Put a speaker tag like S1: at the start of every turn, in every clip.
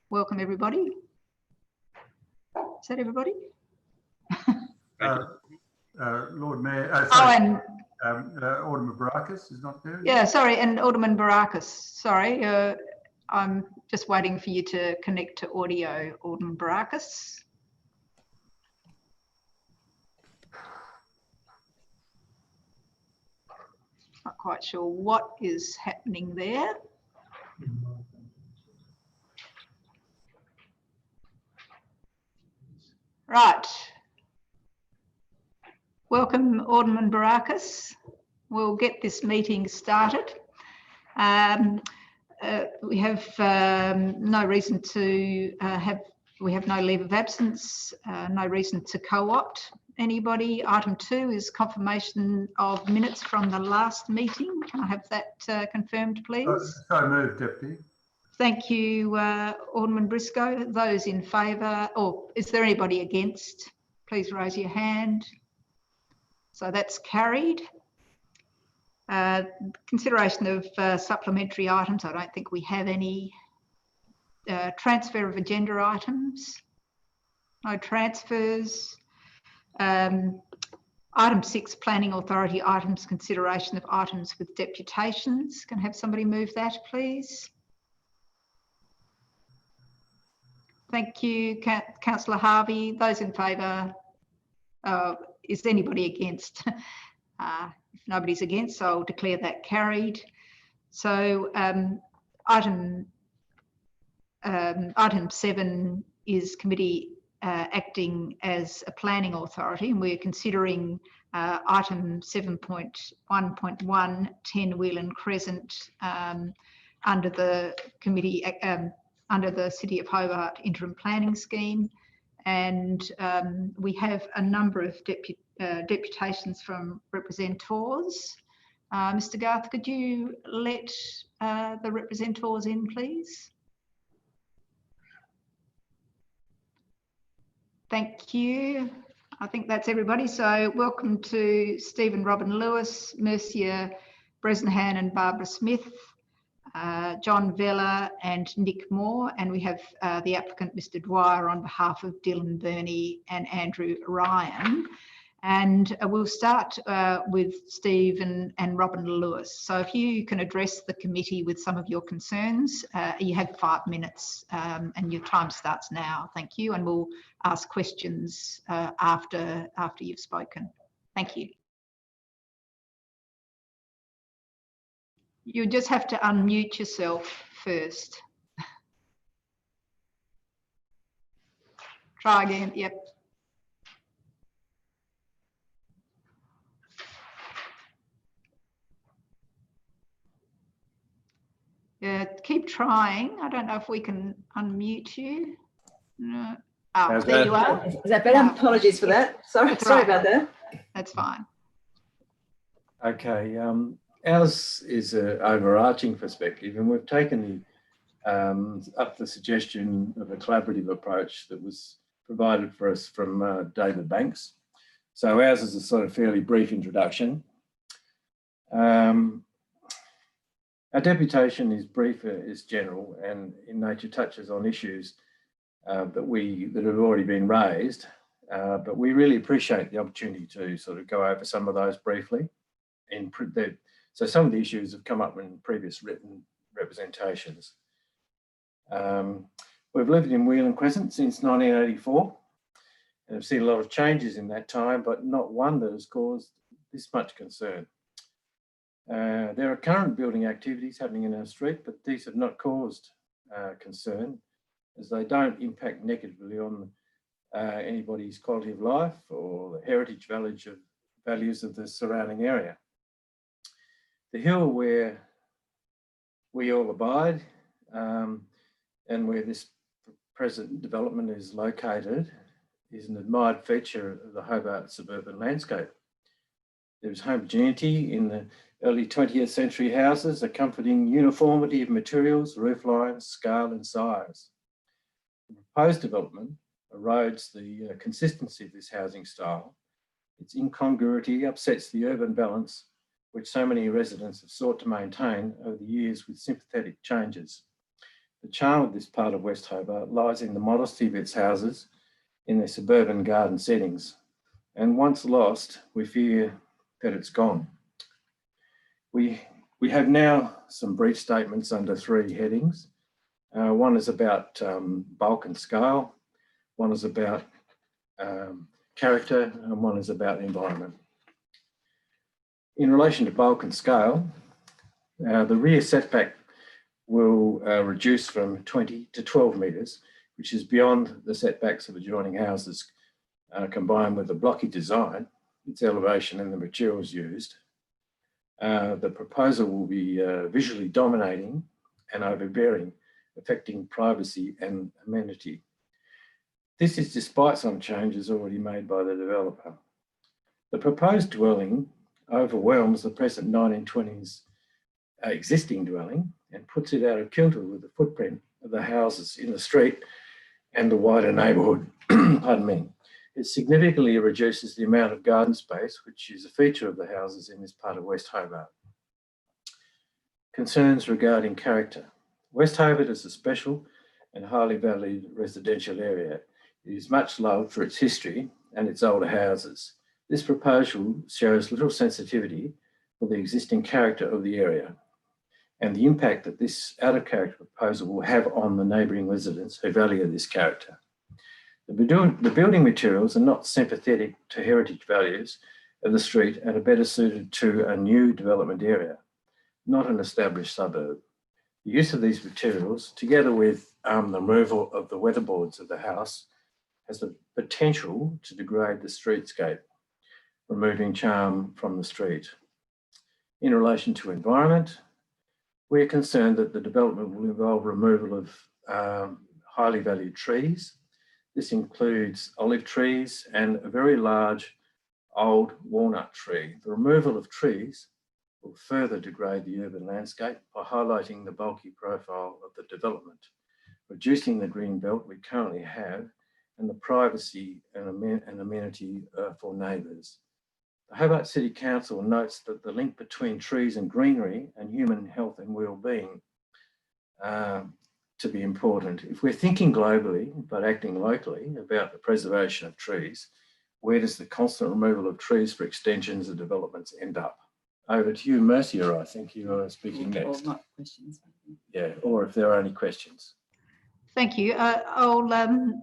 S1: Welcome, everybody. Is that everybody?
S2: Lord Mayor,
S1: and
S2: Alderman Barakis is not there.
S1: Yeah, sorry, and Alderman Barakis. Sorry, I'm just waiting for you to connect to audio, Alderman Barakis. Not quite sure what is happening there. Right. Welcome, Alderman Barakis. We'll get this meeting started. We have no reason to we have no leave of absence, no reason to co-opt anybody. Item 2 is confirmation of minutes from the last meeting. Can I have that confirmed, please?
S2: So moved, Deputy.
S1: Thank you, Alderman Briscoe. Those in favour, or is there anybody against? Please raise your hand. So that's carried. Consideration of supplementary items. I don't think we have any. Transfer of agenda items. No transfers. Item 6, Planning Authority items, consideration of items with deputations. Can I have somebody move that, please? Thank you, Councillor Harvey. Those in favour? Is anybody against? If nobody's against, I'll declare that carried. So item 7 is committee acting as a planning authority, and we're considering item 7.1.1 10 Whelan Crescent under the committee under the City of Hobart interim planning scheme, and we have a number of deputations from representors. Mr. Garth, could you let the representors in, please? Thank you. I think that's everybody. So welcome to Stephen Robin Lewis, Mercia Bresnahan and Barbara Smith, John Vela and Nick Moore, and we have the applicant, Mr. Dwyer, on behalf of Dylan Burney and Andrew Ryan. And we'll start with Steve and Robin Lewis. So if you can address the committee with some of your concerns, you have 5 minutes and your time starts now. Thank you. And we'll ask questions after you've spoken. Thank you. You just have to unmute yourself first. Try again. Yep. Yeah, keep trying. I don't know if we can unmute you. No. Oh, there you are.
S3: Is that better? Oh. Apologies for that. Sorry about that.
S1: That's fine.
S4: Okay. Ours is an overarching perspective, and we've taken up the suggestion of a collaborative approach that was provided for us from David Banks. So ours is a sort of fairly brief introduction. Our deputation is brief, is general, and in nature touches on issues that have already been raised, but we really appreciate the opportunity to sort of go over some of those briefly. So some of the issues have come up in previous written representations. We've lived in Whelan Crescent since 1984 and have seen a lot of changes in that time, but not one that has caused this much concern. There are current building activities happening in our street, but these have not caused concern, as they don't impact negatively on anybody's quality of life or the heritage values of the surrounding area. The hill where we all abide and where this present development is located is an admired feature of the Hobart suburban landscape. There's homogeneity in the early 20th century houses, a comforting uniformity of materials, roof lines, scale and size. The proposed development erodes the consistency of this housing style. Its incongruity upsets the urban balance which so many residents have sought to maintain over the years with sympathetic changes. The charm of this part of West Hobart lies in the modesty of its houses in their suburban garden settings. And once lost, we fear that it's gone. We have now some brief statements under 3 headings. One is about bulk and scale, one is about character, and one is about environment. In relation to bulk and scale, the rear setback will reduce from 20 to 12 metres, which is beyond the setbacks of adjoining houses. Combined with the blocky design, its elevation and the materials used, the proposal will be visually dominating and overbearing, affecting privacy and amenity. This is despite some changes already made by the developer. The proposed dwelling overwhelms the present 1920s existing dwelling and puts it out of kilter with the footprint of the houses in the street and the wider neighbourhood. Pardon me. It significantly reduces the amount of garden space, which is a feature of the houses in this part of West Hobart. Concerns regarding character. West Hobart is a special and highly valued residential area. It is much loved for its history and its older houses. This proposal shows little sensitivity for the existing character of the area and the impact that this out-of-character proposal will have on the neighbouring residents who value this character. The building materials are not sympathetic to heritage values of the street and are better suited to a new development area, not an established suburb. The use of these materials, together with the removal of the weatherboards of the house, has the potential to degrade the streetscape, removing charm from the street. In relation to environment, we are concerned that the development will involve removal of highly valued trees. This includes olive trees and a very large old walnut tree. The removal of trees will further degrade the urban landscape by highlighting the bulky profile of the development, reducing the green belt we currently have and the privacy and amenity for neighbours. The Hobart City Council notes that the link between trees and greenery and human health and well-being to be important. If we're thinking globally but acting locally about the preservation of trees, where does the constant removal of trees for extensions and developments end up? Over to you, Mercia. I think you are speaking next.
S3: Or not questions.
S4: Yeah, or if there are any questions.
S1: Thank you. I'll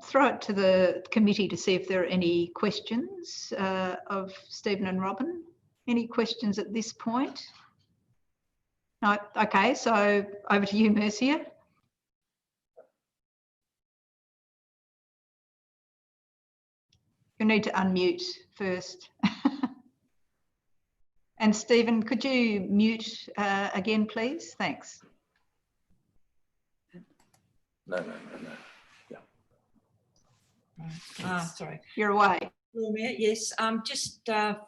S1: throw it to the committee to see if there are any questions of Stephen and Robin. Any questions at this point? No. Okay, so over to you, Mercia. You need to unmute first. And Stephen, could you mute again, please? Thanks.
S4: No. Yeah.
S5: Sorry.
S1: You're away.
S5: Yes, just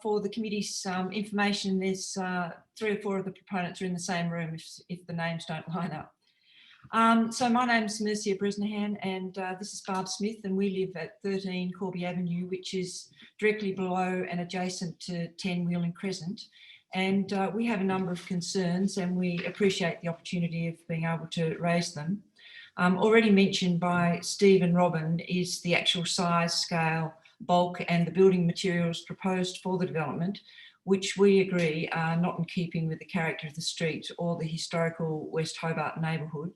S5: for the committee's information, there's 3 or 4 of the proponents are in the same room if the names don't line up. So my name's Mercia Bresnahan and this is Barb Smith, and we live at 13 Corby Avenue, which is directly below and adjacent to 10 Wheeling Crescent. And we have a number of concerns and we appreciate the opportunity of being able to raise them. Already mentioned by Steve and Robin is the actual size, scale, bulk and the building materials proposed for the development, which we agree are not in keeping with the character of the street or the historical West Hobart neighbourhood.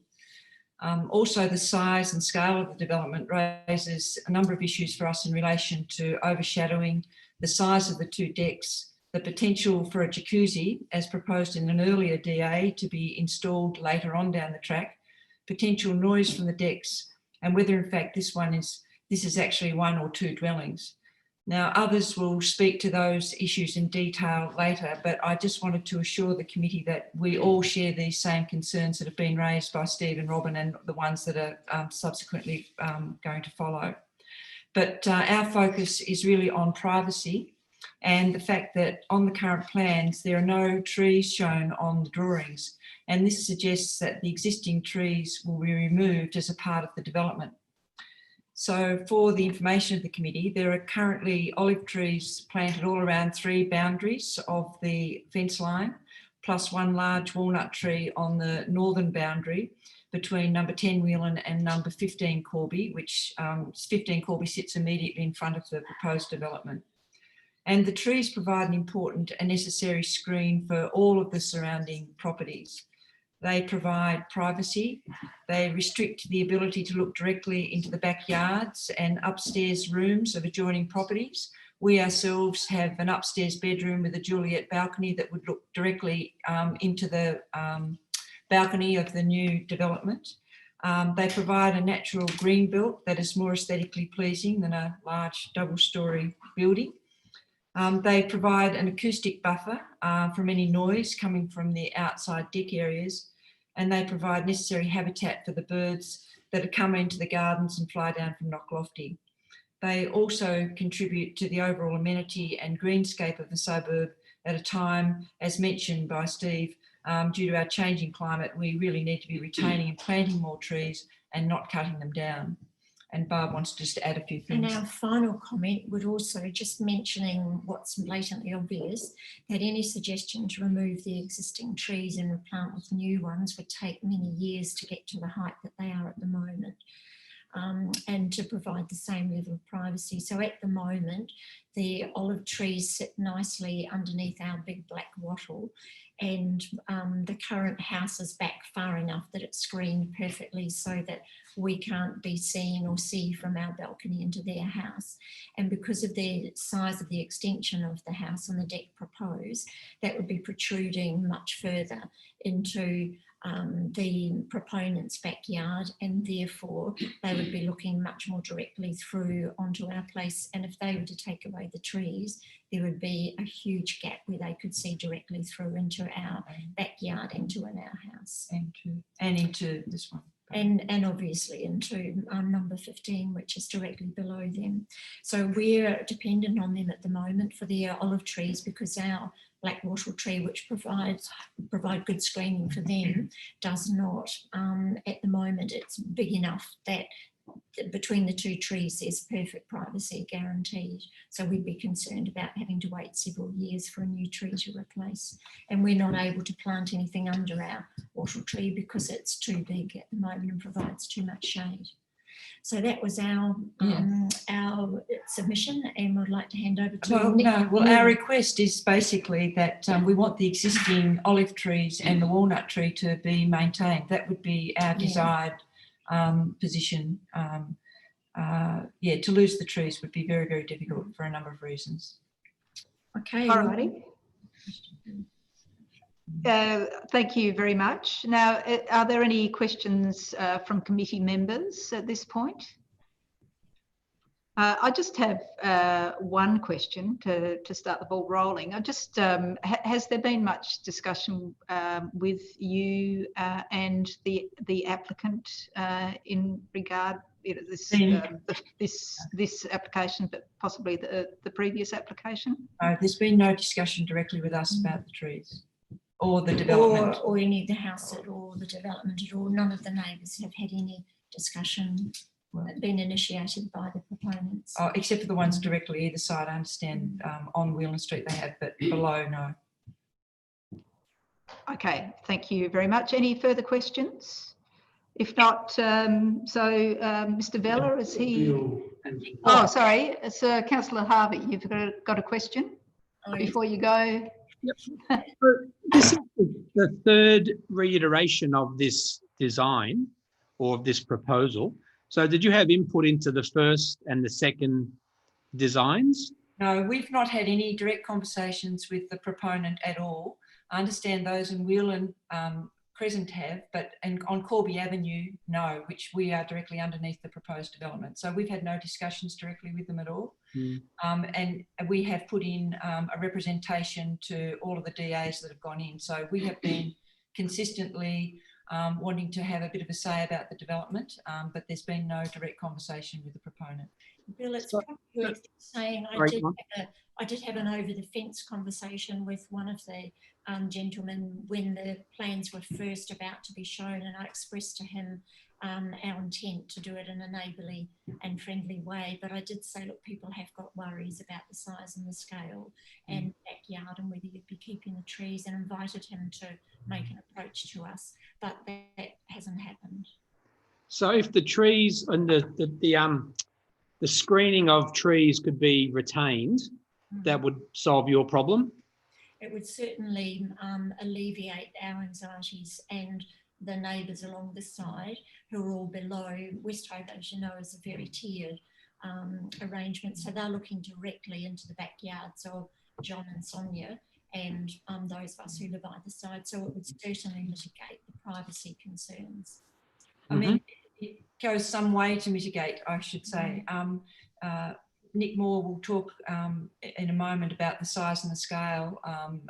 S5: Also, the size and scale of the development raises a number of issues for us in relation to overshadowing, the size of the 2 decks, the potential for a jacuzzi as proposed in an earlier DA to be installed later on down the track, potential noise from the decks, and whether in fact this is actually 1 or 2 dwellings. Now, others will speak to those issues in detail later, but I just wanted to assure the committee that we all share these same concerns that have been raised by Steve and Robin and the ones that are subsequently going to follow. But our focus is really on privacy and the fact that on the current plans, there are no trees shown on the drawings. And this suggests that the existing trees will be removed as a part of the development. So for the information of the committee, there are currently olive trees planted all around 3 boundaries of the fence line, plus 1 large walnut tree on the northern boundary, between number 10 Whelan and number 15 Corby, which 15 Corby sits immediately in front of the proposed development. And the trees provide an important and necessary screen for all of the surrounding properties. They provide privacy. They restrict the ability to look directly into the backyards and upstairs rooms of adjoining properties. We ourselves have an upstairs bedroom with a Juliet balcony that would look directly into the balcony of the new development. They provide a natural green belt that is more aesthetically pleasing than a large double-storey building. They provide an acoustic buffer from any noise coming from the outside deck areas, and they provide necessary habitat for the birds that come into the gardens and fly down from Knocklofty. They also contribute to the overall amenity and greenscape of the suburb at a time, as mentioned by Steve, due to our changing climate, we really need to be retaining and planting more trees and not cutting them down. And Barb wants just to add a few things.
S6: And our final comment would also, just mentioning what's blatantly obvious, that any suggestion to remove the existing trees and replant with new ones would take many years to get to the height that they are at the moment. And to provide the same level of privacy. So at the moment, the olive trees sit nicely underneath our big black wattle, and the current house is back far enough that it's screened perfectly so that we can't be seen or see from our balcony into their house. And because of the size of the extension of the house and the deck proposed, that would be protruding much further into the proponent's backyard, and therefore they would be looking much more directly through onto our place. And if they were to take away the trees, there would be a huge gap where they could see directly through into our backyard and to in our house.
S5: And into this one.
S6: And obviously into number 15, which is directly below them. So we're dependent on them at the moment for their olive trees, because our black wattle tree, which provide good screening for them, does not. At the moment, it's big enough that between the two trees there's perfect privacy guaranteed. So we'd be concerned about having to wait several years for a new tree to replace. And we're not able to plant anything under our wattle tree because it's too big at the moment and provides too much shade. So that was our submission, and we'd like to hand over to Nick.
S5: Our request is basically that we want the existing olive trees and the walnut tree to be maintained. That would be our desired position. To lose the trees would be very, very difficult for a number of reasons.
S6: Okay.
S1: All righty. Thank you very much. Now, are there any questions from committee members at this point? I just have one question to start the ball rolling. I just has there been much discussion with you and the applicant in regard this application, but possibly the previous application?
S5: There's been no discussion directly with us about the trees or the development.
S6: Or any of the house or the development at all. None of the neighbours have had any discussion been initiated by the proponents.
S5: Oh, except for the ones directly either side. I understand on Whelan Street they have, but below, no. Okay, thank you very much. Any further questions? If not, Mr. Vela, is he? Oh, sorry, it's Councillor Harvey. You've got a question before you go.
S7: Yep. This is the third reiteration of this design or of this proposal. So did you have input into the first and the second designs?
S5: No, we've not had any direct conversations with the proponent at all. I understand those in Whelan Crescent have, but on Corby Avenue, no, which we are directly underneath the proposed development. So we've had no discussions directly with them at all. And we have put in a representation to all of the DAs that have gone in. So we have been consistently wanting to have a bit of a say about the development, but there's been no direct conversation with the proponent.
S6: Bill, it's probably worth saying
S7: Sorry,
S6: I did have an over the fence conversation with one of the gentlemen when the plans were first about to be shown, and I expressed to him our intent to do it in a neighbourly and friendly way. But I did say, look, people have got worries about the size and the scale and backyard and whether you'd be keeping the trees, and invited him to make an approach to us. But that hasn't happened.
S7: So if the trees and the screening of trees could be retained, that would solve your problem?
S6: It would certainly alleviate our anxieties and the neighbours along the side who are all below. West Hobart, as you know, is a very tiered arrangement. So they're looking directly into the backyards of John and Sonia and those of us who live either side. So it would certainly mitigate the privacy concerns.
S5: I mean, it goes some way to mitigate, I should say. Nick Moore will talk in a moment about the size and the scale,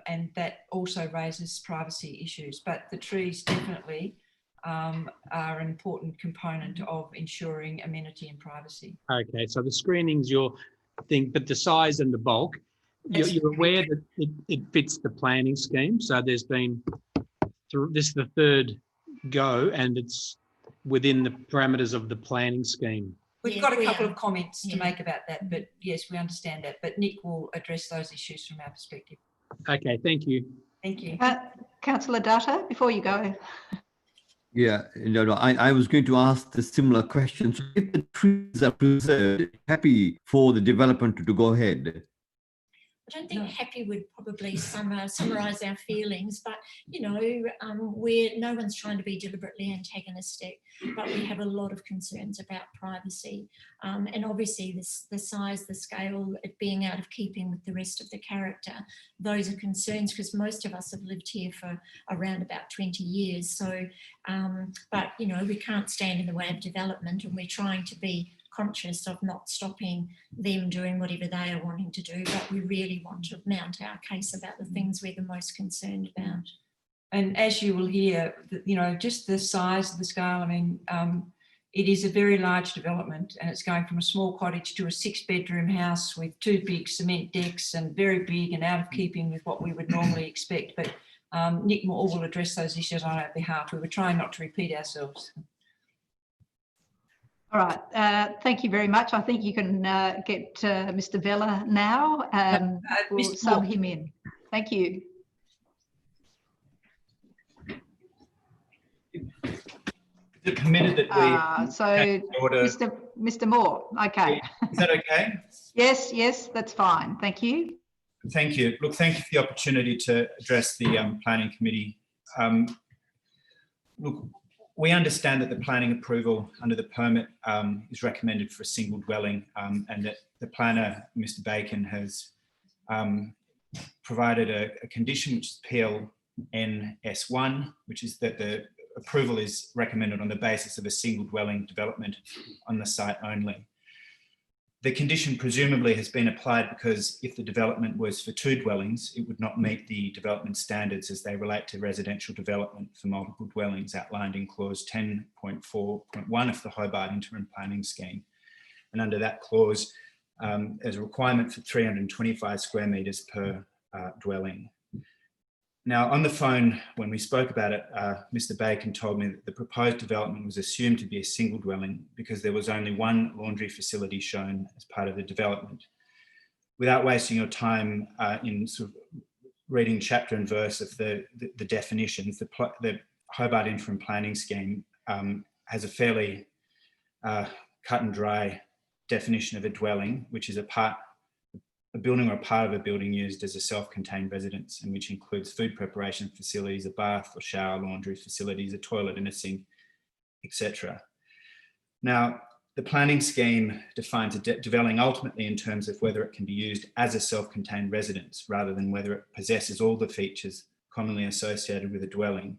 S5: and that also raises privacy issues. But the trees definitely are an important component of ensuring amenity and privacy.
S7: Okay, so the screening's your thing, but the size and the bulk, you're aware that it fits the planning scheme. So there's been, this is the third go, and it's within the parameters of the planning scheme.
S5: We've got a couple of comments to make about that, but yes, we understand that. But Nick will address those issues from our perspective.
S7: Okay, thank you.
S5: Thank you.
S1: Councillor Dyer, before you go.
S8: Yeah, no, I was going to ask the similar question. So if the trees are preserved, happy for the development to go ahead?
S6: I don't think happy would probably summarise our feelings, but you know, no one's trying to be deliberately antagonistic, but we have a lot of concerns about privacy, and obviously the size, the scale, it being out of keeping with the rest of the character. Those are concerns because most of us have lived here for around about 20 years. So, but you know, we can't stand in the way of development, and we're trying to be conscious of not stopping them doing whatever they are wanting to do, but we really want to mount our case about the things we're the most concerned about.
S5: And as you will hear, you know, just the size, the scale, I mean, it is a very large development, and it's going from a small cottage to a 6-bedroom house with 2 big cement decks, and very big and out of keeping with what we would normally expect. But Nick Moore will address those issues on our behalf. We were trying not to repeat ourselves.
S1: All right, thank you very much. I think you can get Mr. Vela now. We'll sub him in. Thank you.
S9: Is it permitted that we
S1: so
S9: order?
S1: Mr. Moore, okay.
S9: Is that okay?
S1: Yes, that's fine. Thank you.
S9: Thank you. Look, thank you for the opportunity to address the planning committee. Look, we understand that the planning approval under the permit is recommended for a single dwelling, and that the planner, Mr. Bacon, has provided a condition which is PLNS1, which is that the approval is recommended on the basis of a single dwelling development on the site only. The condition presumably has been applied because if the development was for 2 dwellings, it would not meet the development standards as they relate to residential development for multiple dwellings outlined in clause 10.4.1 of the Hobart Interim Planning Scheme. And under that clause, there's a requirement for 325 square metres per dwelling. Now, on the phone, when we spoke about it, Mr. Bacon told me that the proposed development was assumed to be a single dwelling because there was only 1 laundry facility shown as part of the development. Without wasting your time in sort of reading chapter and verse of the definitions, the Hobart Interim Planning Scheme has a fairly cut and dry definition of a dwelling, which is a building or a part of a building used as a self-contained residence, and which includes food preparation facilities, a bath or shower, laundry facilities, a toilet and a sink, etc. Now, the planning scheme defines a dwelling ultimately in terms of whether it can be used as a self-contained residence rather than whether it possesses all the features commonly associated with a dwelling.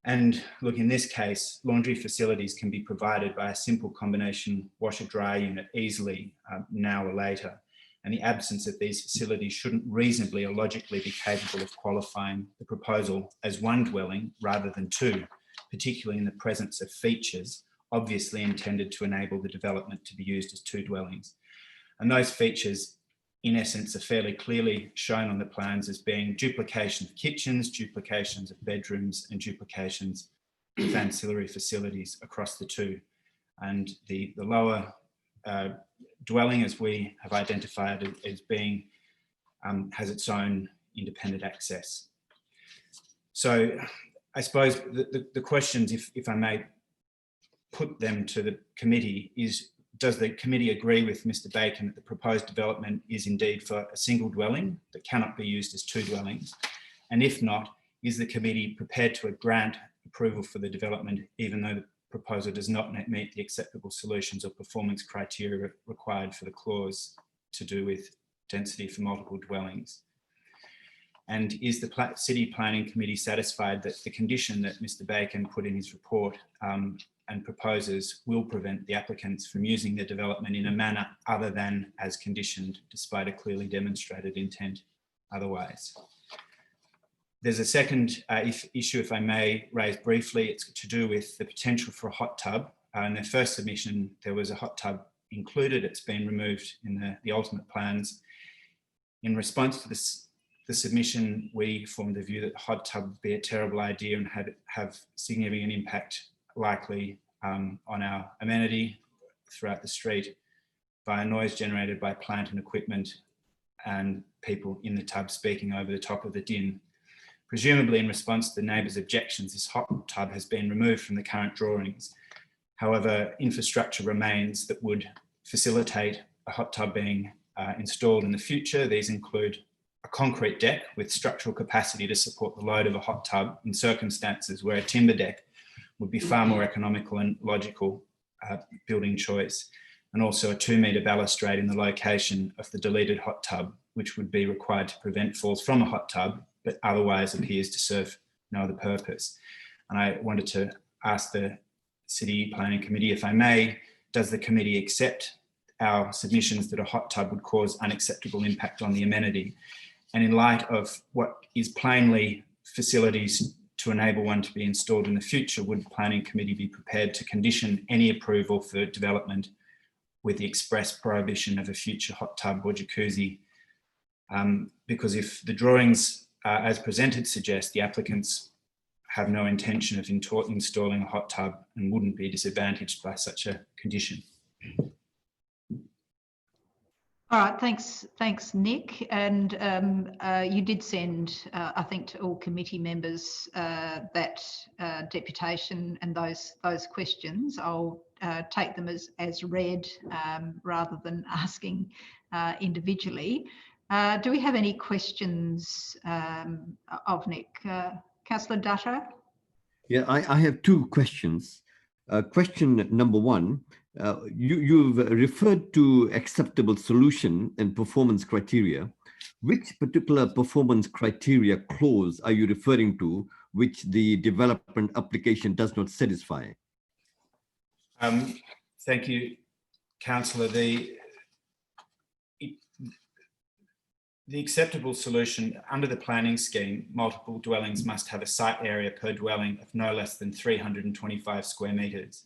S9: And look, in this case, laundry facilities can be provided by a simple combination washer-dryer unit easily now or later. And the absence of these facilities shouldn't reasonably or logically be capable of qualifying the proposal as 1 dwelling rather than 2, particularly in the presence of features obviously intended to enable the development to be used as 2 dwellings. And those features, in essence, are fairly clearly shown on the plans as being duplication of kitchens, duplications of bedrooms, and duplications of ancillary facilities across the two. And the lower dwelling, as we have identified it as being, has its own independent access. So I suppose the questions, if I may put them to the committee, is does the committee agree with Mr. Bacon that the proposed development is indeed for a single dwelling that cannot be used as two dwellings? And if not, is the committee prepared to grant approval for the development even though the proposal does not meet the acceptable solutions or performance criteria required for the clause to do with density for multiple dwellings? And is the City Planning Committee satisfied that the condition that Mr. Bacon put in his report and proposes will prevent the applicants from using the development in a manner other than as conditioned, despite a clearly demonstrated intent otherwise? There's a second issue, if I may raise briefly. It's to do with the potential for a hot tub. In their first submission, there was a hot tub included. It's been removed in the ultimate plans. In response to the submission, we formed the view that the hot tub would be a terrible idea and have significant impact likely on our amenity throughout the street via noise generated by plant and equipment and people in the tub speaking over the top of the din. Presumably in response to the neighbours' objections, this hot tub has been removed from the current drawings. However, infrastructure remains that would facilitate a hot tub being installed in the future. These include a concrete deck with structural capacity to support the load of a hot tub in circumstances where a timber deck would be far more economical and logical building choice, and also a 2-metre balustrade in the location of the deleted hot tub, which would be required to prevent falls from a hot tub, but otherwise appears to serve no other purpose. And I wanted to ask the City Planning Committee, if I may, does the committee accept our submissions that a hot tub would cause unacceptable impact on the amenity? And in light of what is plainly facilities to enable one to be installed in the future, would the Planning Committee be prepared to condition any approval for development with the express prohibition of a future hot tub or jacuzzi? Because if the drawings as presented suggest the applicants have no intention of installing a hot tub and wouldn't be disadvantaged by such a condition.
S1: All right, thanks, Nick. And you did send, I think, to all committee members that deputation and those questions. I'll take them as read rather than asking individually. Do we have any questions of Nick? Councillor Dutyer?
S8: Yeah, I have two questions. Question number one, you've referred to acceptable solution and performance criteria. Which particular performance criteria clause are you referring to which the development application does not satisfy?
S9: Thank you, Councillor. The acceptable solution under the planning scheme, multiple dwellings must have a site area per dwelling of no less than 325 square metres.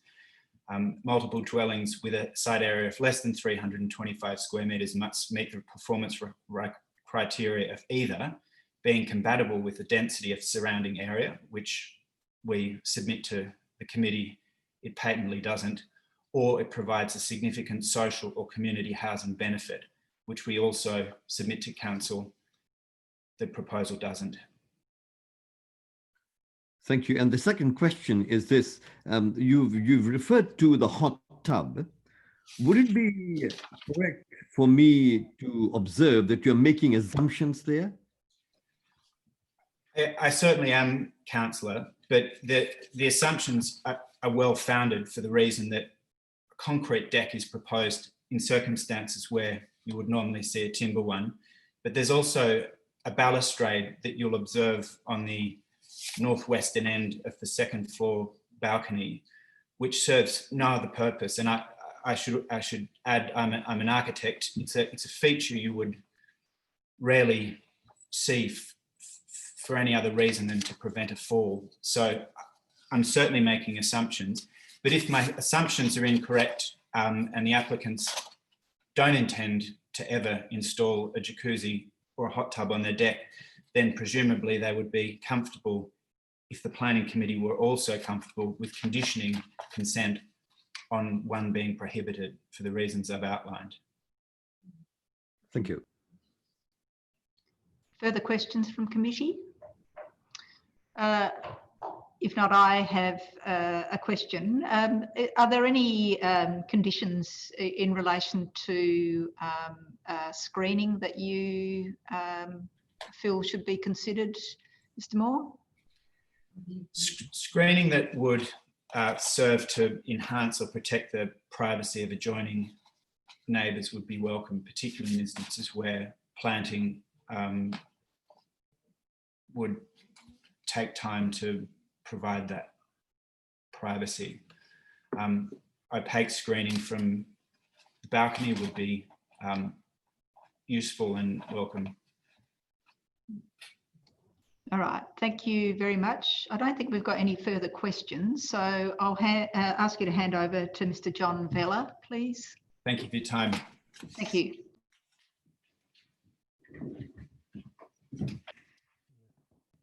S9: Multiple dwellings with a site area of less than 325 square metres must meet the performance criteria of either being compatible with the density of surrounding area, which we submit to the committee it patently doesn't, or it provides a significant social or community housing benefit, which we also submit to council. The proposal doesn't.
S8: Thank you. And the second question is this, you've referred to the hot tub. Would it be correct for me to observe that you're making assumptions there?
S9: I certainly am, Councillor, but the assumptions are well-founded for the reason that a concrete deck is proposed in circumstances where you would normally see a timber one, but there's also a balustrade that you'll observe on the northwestern end of the second floor balcony, which serves no other purpose. And I should add, I'm an architect. It's a feature you would rarely see for any other reason than to prevent a fall. So I'm certainly making assumptions, but if my assumptions are incorrect and the applicants don't intend to ever install a jacuzzi or a hot tub on their deck, then presumably they would be comfortable if the planning committee were also comfortable with conditioning consent on one being prohibited for the reasons I've outlined.
S8: Thank you.
S1: Further questions from committee? If not, I have a question. Are there any conditions in relation to screening that you feel should be considered, Mr. Moore?
S9: Screening that would serve to enhance or protect the privacy of adjoining neighbours would be welcome, particularly in instances where planting would take time to provide that privacy. Opaque screening from the balcony would be useful and welcome.
S1: All right, thank you very much. I don't think we've got any further questions, so I'll ask you to hand over to Mr. John Vela, please.
S9: Thank you for your time.
S1: Thank you.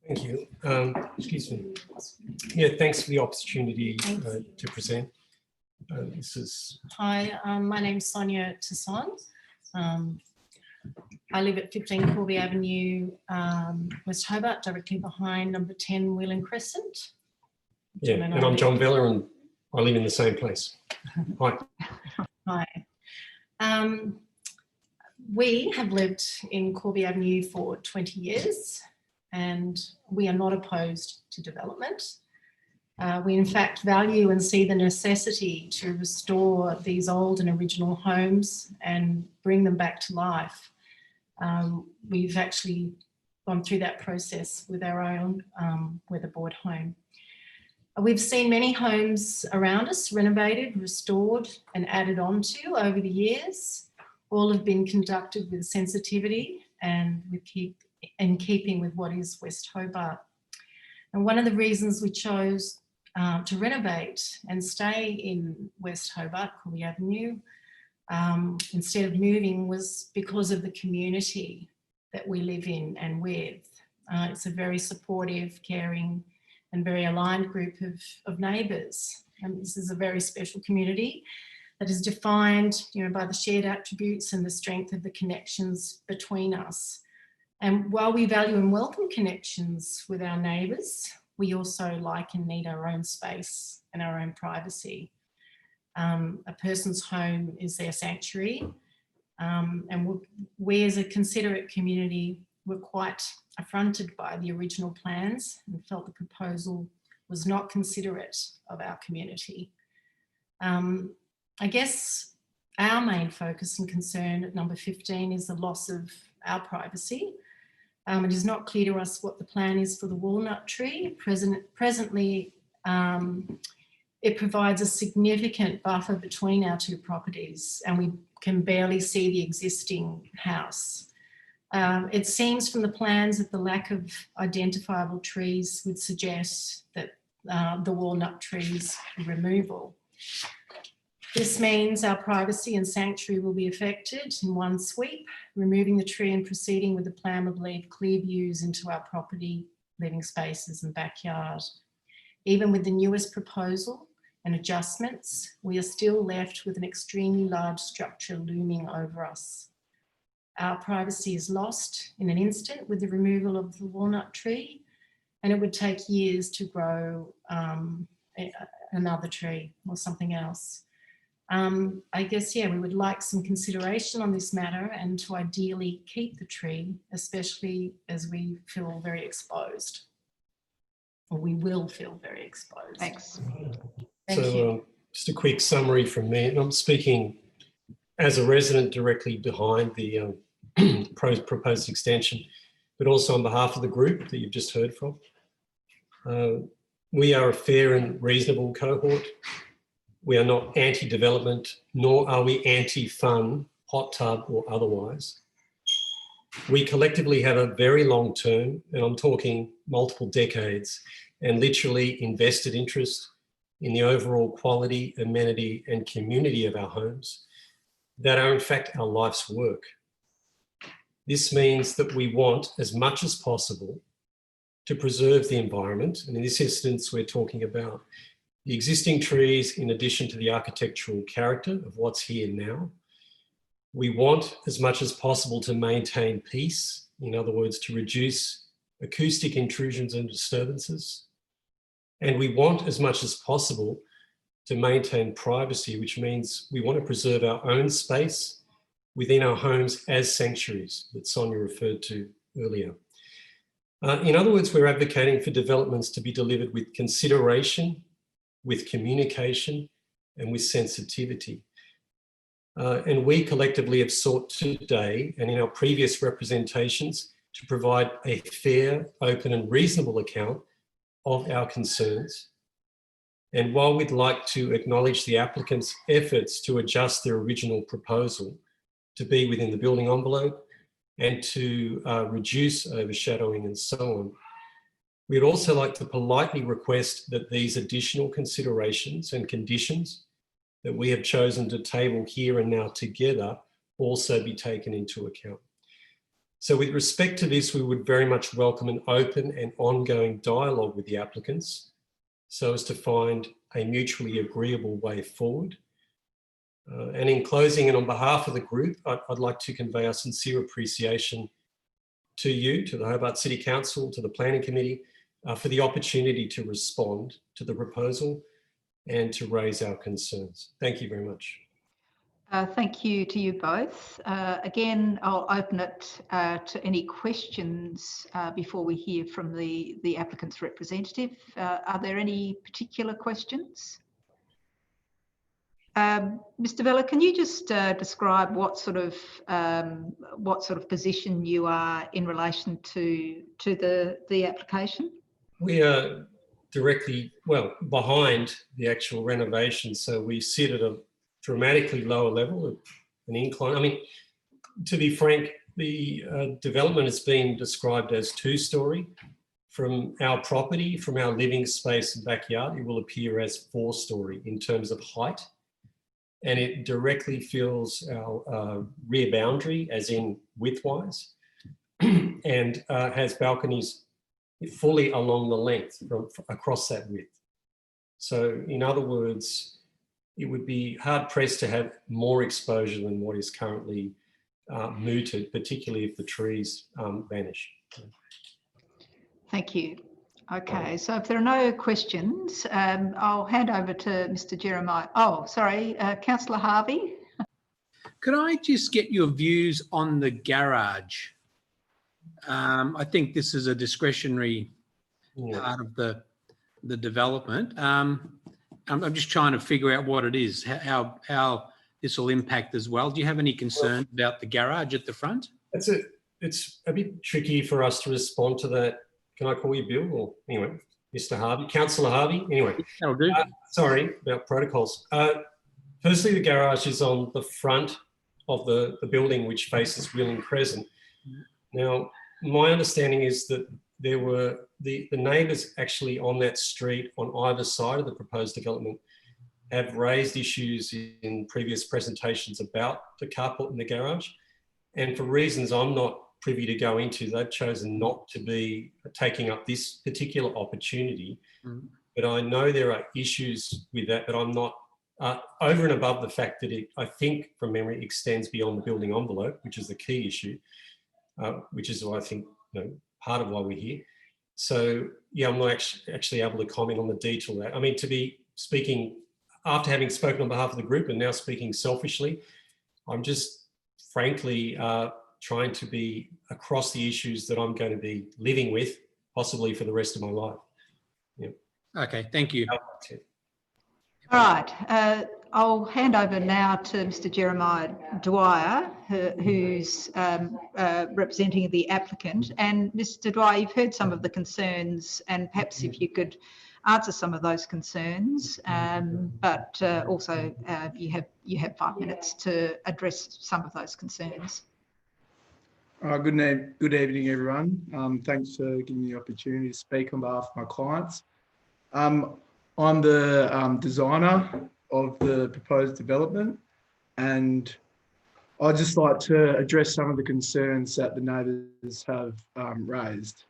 S10: Thank you. Excuse me. Yeah, thanks for the opportunity to present. This is.
S11: Hi, my name's Sonia Tasson. I live at 15 Corby Avenue, West Hobart, directly behind number 10 Whelan Crescent.
S10: Yeah, and I'm John Vela and I live in the same place. Hi.
S11: Hi. We have lived in Corby Avenue for 20 years and we are not opposed to development. We in fact value and see the necessity to restore these old and original homes and bring them back to life. We've actually gone through that process with our own weatherboard home. We've seen many homes around us renovated, restored and added on to over the years. All have been conducted with sensitivity and in keeping with what is West Hobart. And one of the reasons we chose to renovate and stay in West Hobart, Corby Avenue, instead of moving was because of the community that we live in and with. It's a very supportive, caring and very aligned group of neighbours. And this is a very special community that is defined, by the shared attributes and the strength of the connections between us. And while we value and welcome connections with our neighbours, we also like and need our own space and our own privacy. A person's home is their sanctuary, and we as a considerate community were quite affronted by the original plans and felt the proposal was not considerate of our community. I guess our main focus and concern at number 15 is the loss of our privacy. It is not clear to us what the plan is for the walnut tree. Presently, it provides a significant buffer between our two properties and we can barely see the existing house. It seems from the plans that the lack of identifiable trees would suggest that the walnut tree's removal. This means our privacy and sanctuary will be affected in one sweep. Removing the tree and proceeding with the plan would leave clear views into our property, living spaces and backyard. Even with the newest proposal and adjustments, we are still left with an extremely large structure looming over us. Our privacy is lost in an instant with the removal of the walnut tree, and it would take years to grow another tree or something else. I guess, we would like some consideration on this matter and to ideally keep the tree, especially as we feel very exposed. Or we will feel very exposed.
S1: Thanks.
S11: Thank you.
S10: Just a quick summary from me, and I'm speaking as a resident directly behind the proposed extension, but also on behalf of the group that you've just heard from. We are a fair and reasonable cohort. We are not anti-development, nor are we anti-fun, hot tub or otherwise. We collectively have a very long term, and I'm talking multiple decades, and literally invested interest in the overall quality, amenity and community of our homes. that are in fact our life's work. This means that we want, as much as possible, to preserve the environment. And in this instance, we're talking about the existing trees in addition to the architectural character of what's here now. We want, as much as possible, to maintain peace. In other words, to reduce acoustic intrusions and disturbances. And we want, as much as possible, to maintain privacy, which means we want to preserve our own space within our homes as sanctuaries that Sonia referred to earlier. In other words, we're advocating for developments to be delivered with consideration, with communication, and with sensitivity. And we collectively have sought today and in our previous representations to provide a fair, open and reasonable account of our concerns. And while we'd like to acknowledge the applicant's efforts to adjust their original proposal to be within the building envelope and to reduce overshadowing and so on, we'd also like to politely request that these additional considerations and conditions that we have chosen to table here and now together also be taken into account. So with respect to this, we would very much welcome an open and ongoing dialogue with the applicants so as to find a mutually agreeable way forward. And in closing, and on behalf of the group, I'd like to convey our sincere appreciation to you, to the Hobart City Council, to the Planning Committee, for the opportunity to respond to the proposal and to raise our concerns. Thank you very much.
S1: Thank you to you both. Again, I'll open it to any questions before we hear from the applicant's representative. Are there any particular questions? Mr. Vela, can you just describe what sort of position you are in relation to the application?
S10: We are directly, well, behind the actual renovation. So we sit at a dramatically lower level of an incline. I mean, to be frank, the development has been described as two-storey. From our property, from our living space and backyard, it will appear as four-storey in terms of height. And it directly fills our rear boundary, as in width-wise, and has balconies fully along the length from across that width. So in other words, it would be hard pressed to have more exposure than what is currently mooted, particularly if the trees vanish.
S1: Thank you. Okay, so if there are no questions, I'll hand over to Mr. Jeremiah. Oh, sorry, Councillor Harvey.
S7: Could I just get your views on the garage? I think this is a discretionary part of the development. I'm just trying to figure out what it is, how this will impact as well. Do you have any concerns about the garage at the front?
S10: It's a bit tricky for us to respond to that. Can I call you Bill? Or anyway, Mr. Harvey, Councillor Harvey. Anyway,
S7: that'll do.
S10: Sorry about protocols. Firstly, the garage is on the front of the building, which faces Wheeling Crescent. Now, my understanding is that there were the neighbours actually on that street on either side of the proposed development have raised issues in previous presentations about the carport in the garage. And for reasons I'm not privy to go into, they've chosen not to be taking up this particular opportunity. But I know there are issues with that, but I'm not over and above the fact that it, I think from memory, extends beyond the building envelope, which is the key issue, which is why I think, part of why we're here. So yeah, I'm not actually able to comment on the detail of that. I mean, to be speaking, after having spoken on behalf of the group and now speaking selfishly, I'm just frankly trying to be across the issues that I'm going to be living with, possibly for the rest of my life. Yeah.
S7: Okay, thank you.
S1: All right, I'll hand over now to Mr. Jeremiah Dwyer, who's representing the applicant. And Mr. Dwyer, you've heard some of the concerns, and perhaps if you could answer some of those concerns, but also you have 5 minutes to address some of those concerns.
S12: Good evening, everyone. Thanks for giving me the opportunity to speak on behalf of my clients. I'm the designer of the proposed development, and I'd just like to address some of the concerns that the neighbours have raised.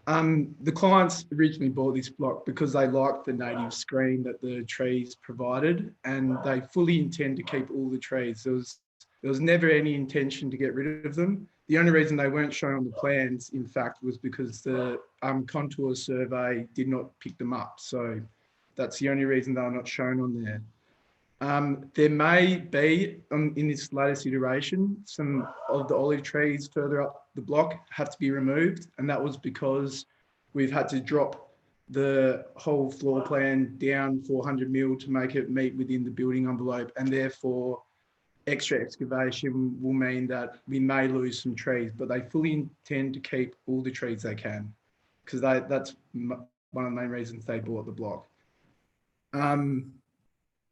S12: The clients originally bought this block because they liked the native screen that the trees provided, and they fully intend to keep all the trees. There was never any intention to get rid of them. The only reason they weren't shown on the plans, in fact, was because the contour survey did not pick them up. So that's the only reason they're not shown on there. There may be, in this latest iteration, some of the olive trees further up the block have to be removed, and that was because we've had to drop the whole floor plan down 400 mil to make it meet within the building envelope, and therefore extra excavation will mean that we may lose some trees, but they fully intend to keep all the trees they can, because that's one of the main reasons they bought the block.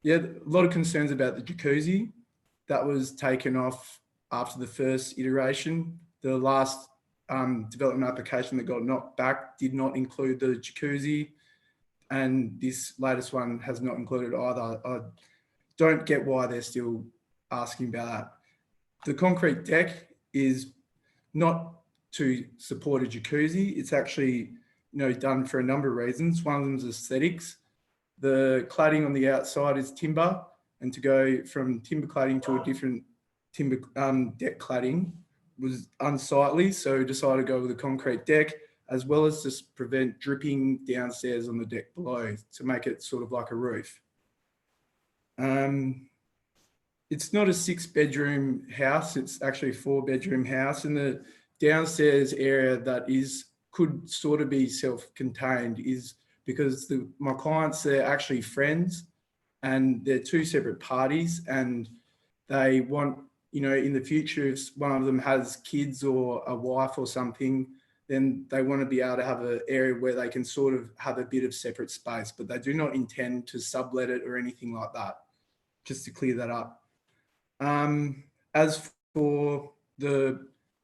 S12: Yeah, a lot of concerns about the jacuzzi. That was taken off after the first iteration. The last development application that got knocked back did not include the jacuzzi, and this latest one has not included either. I don't get why they're still asking about that. The concrete deck is not to support a jacuzzi. It's actually, done for a number of reasons. One of them is aesthetics. The cladding on the outside is timber, and to go from timber cladding to a different timber deck cladding was unsightly, so we decided to go with a concrete deck, as well as just prevent dripping downstairs on the deck below to make it sort of like a roof. It's not a 6-bedroom house, it's actually a 4-bedroom house, and the downstairs area that could sort of be self-contained is because my clients, they're actually friends and they're two separate parties, and they want, in the future, if one of them has kids or a wife or something, then they want to be able to have an area where they can sort of have a bit of separate space, but they do not intend to sublet it or anything like that, just to clear that up. As for the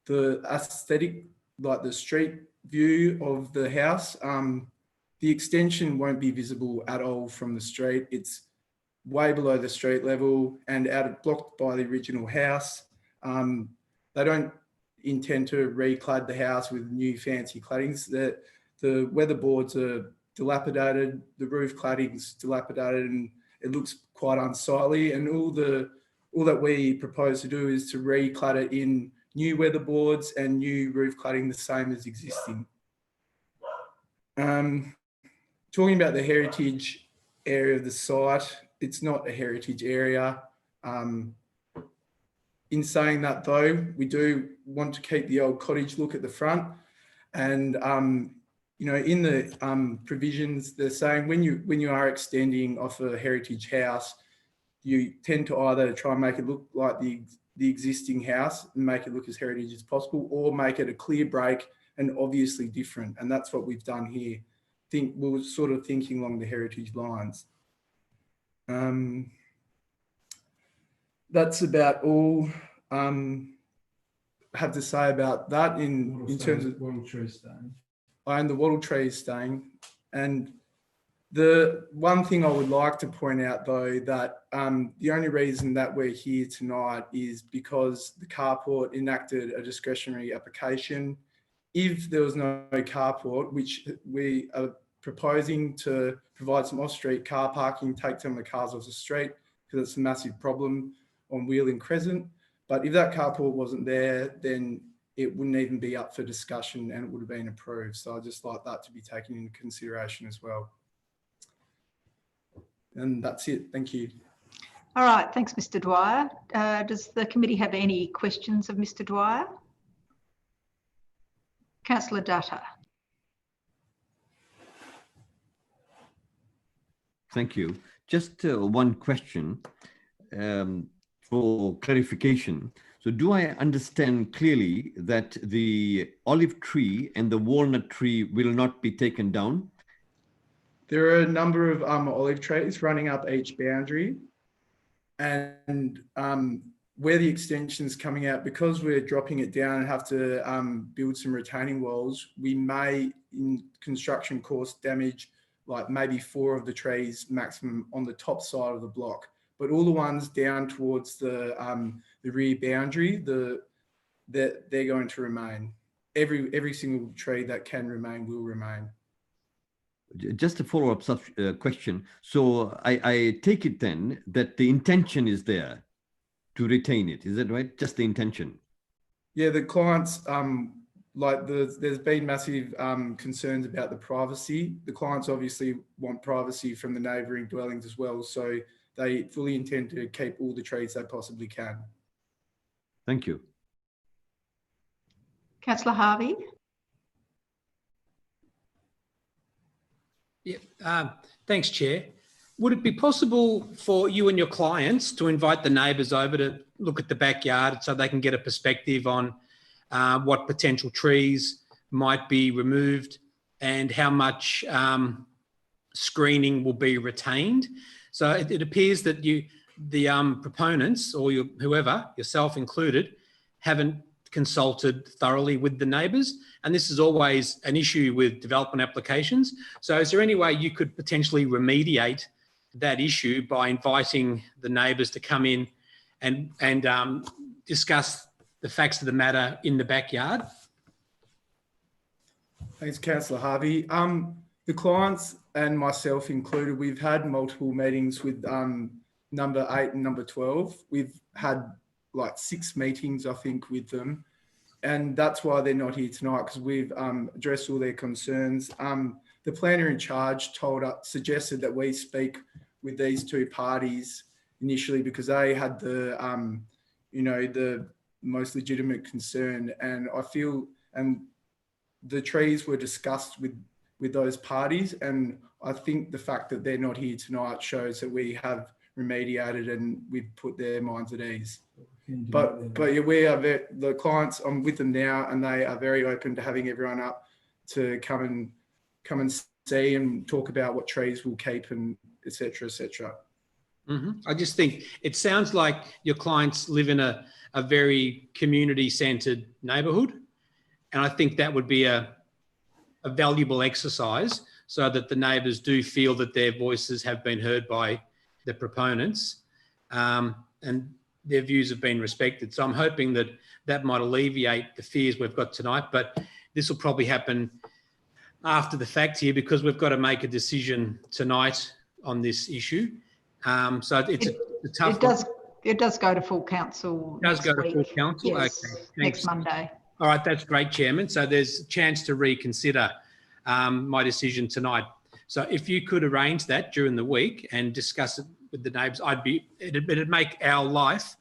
S12: aesthetic, like the street view of the house, the extension won't be visible at all from the street. It's way below the street level and blocked by the original house. They don't intend to reclad the house with new fancy claddings. The weatherboards are dilapidated, the roof cladding's dilapidated, and it looks quite unsightly. And all that we propose to do is to reclad it in new weatherboards and new roof cladding the same as existing. Talking about the heritage area of the site, it's not a heritage area. In saying that though, we do want to keep the old cottage look at the front, and in the provisions, they're saying when you are extending off a heritage house, you tend to either try and make it look like the existing house and make it look as heritage as possible, or make it a clear break and obviously different. And that's what we've done here. We were sort of thinking along the heritage lines. That's about all I have to say about that in terms of
S2: wattle tree staying.
S12: And the wattle tree is staying. And the one thing I would like to point out though, that the only reason that we're here tonight is because the carport enacted a discretionary application. If there was no carport, which we are proposing to provide some off-street car parking, take some of the cars off the street, because it's a massive problem on Wheel in Crescent. But if that carport wasn't there, then it wouldn't even be up for discussion and it would have been approved. So I'd just like that to be taken into consideration as well. And that's it. Thank you.
S1: All right. Thanks, Mr. Dwyer. Does the committee have any questions of Mr. Dwyer? Councillor Dutta.
S8: Thank you. Just one question for clarification. So do I understand clearly that the olive tree and the walnut tree will not be taken down?
S12: There are a number of olive trees running up each boundary, and where the extension is coming out, because we're dropping it down and have to build some retaining walls, we may, in construction course, damage like maybe 4 of the trees maximum on the top side of the block. but all the ones down towards the rear boundary, they're going to remain. Every single tree that can remain will remain.
S8: Just a follow-up question. So I take it then that the intention is there to retain it. Is that right? Just the intention?
S12: Yeah, the clients, there's been massive concerns about the privacy. The clients obviously want privacy from the neighbouring dwellings as well. So they fully intend to keep all the trees they possibly can.
S8: Thank you.
S1: Councillor Harvey.
S7: Yeah, thanks, Chair. Would it be possible for you and your clients to invite the neighbours over to look at the backyard so they can get a perspective on what potential trees might be removed and how much screening will be retained? So it appears that the proponents or whoever, yourself included, haven't consulted thoroughly with the neighbours, and this is always an issue with development applications. So is there any way you could potentially remediate that issue by inviting the neighbours to come in and discuss the facts of the matter in the backyard?
S12: Thanks, Councillor Harvey. The clients and myself included, we've had multiple meetings with number 8 and number 12. We've had like 6 meetings, I think, with them. And that's why they're not here tonight, because we've addressed all their concerns. The planner in charge suggested that we speak with these 2 parties initially because they had the, the most legitimate concern. And I feel, and the trees were discussed with those parties. And I think the fact that they're not here tonight shows that we have remediated and we've put their minds at ease. But yeah, the clients, I'm with them now, and they are very open to having everyone up to come and see and talk about what trees we'll keep and et cetera, et cetera.
S7: Mm-hmm. I just think it sounds like your clients live in a very community-centred neighbourhood, and I think that would be a valuable exercise so that the neighbours do feel that their voices have been heard by the proponents and their views have been respected. So I'm hoping that that might alleviate the fears we've got tonight, but this will probably happen after the fact here because we've got to make a decision tonight on this issue. So it's a tough one.
S1: It does go to full council.
S7: It does go to full council?
S1: Yes,
S7: okay.
S1: next Monday.
S7: All right, that's great, Chairman. So there's a chance to reconsider my decision tonight. So if you could arrange that during the week and discuss it with the neighbours, it'd make our life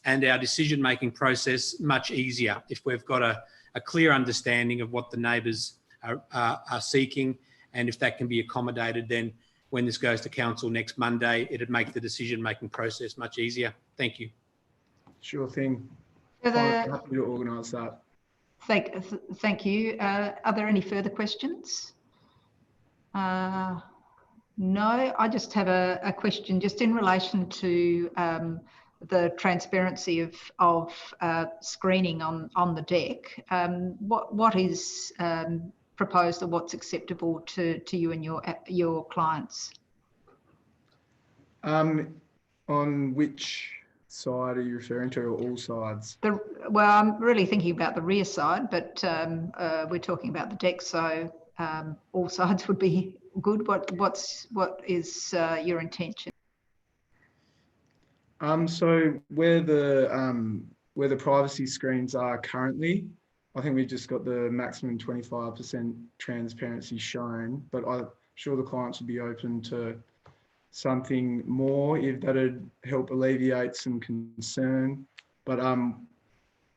S7: and our decision-making process much easier if we've got a clear understanding of what the neighbours are seeking, and if that can be accommodated, then when this goes to council next Monday, it'd make the decision-making process much easier. Thank you.
S12: Sure thing. Happy to organise that.
S1: Thank you. Are there any further questions? No, I just have a question just in relation to the transparency of screening on the deck. What is proposed or what's acceptable to you and your clients?
S12: On which side are you referring to, or all sides?
S1: Well, I'm really thinking about the rear side, but we're talking about the deck, so all sides would be good. What is your intention?
S12: So where the privacy screens are currently, I think we've just got the maximum 25% transparency shown, but I'm sure the clients would be open to something more if that'd help alleviate some concern. But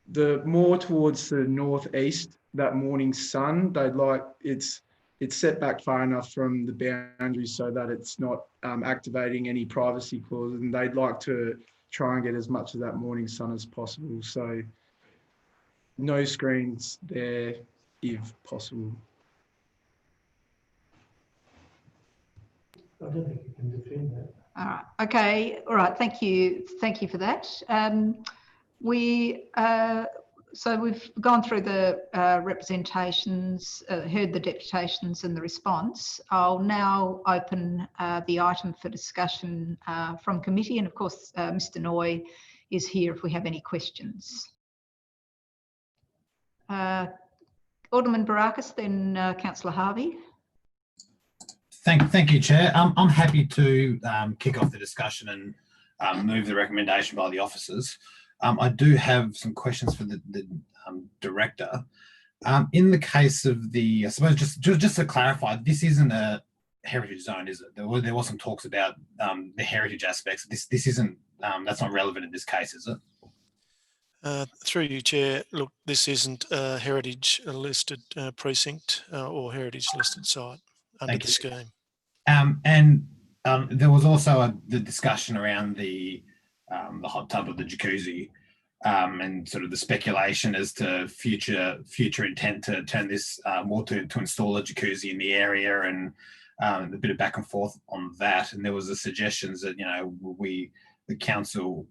S12: the more towards the northeast, that morning sun, they'd like it's set back far enough from the boundaries so that it's not activating any privacy clauses, and they'd like to try and get as much of that morning sun as possible. So no screens there if possible.
S10: I don't think you can defend that.
S1: All right. Okay. All right. Thank you. Thank you for that. So we've gone through the representations, heard the deputations and the response. I'll now open the item for discussion from committee, and of course Mr. Noy is here if we have any questions. Alderman Barakis, then Councillor Harvey.
S13: Thank you, Chair. I'm happy to kick off the discussion and move the recommendation by the officers. I do have some questions for the Director. In the case of the, I suppose just to clarify, this isn't a heritage zone, is it? There was some talks about the heritage aspects. This isn't, that's not relevant in this case, is it?
S14: Through you, Chair, look, this isn't a heritage listed precinct or heritage listed site under the scheme.
S13: There was also the discussion around the hot tub of the jacuzzi and sort of the speculation as to future intent to turn this more to install a jacuzzi in the area, and a bit of back and forth on that. And there was a suggestions that, you know, the council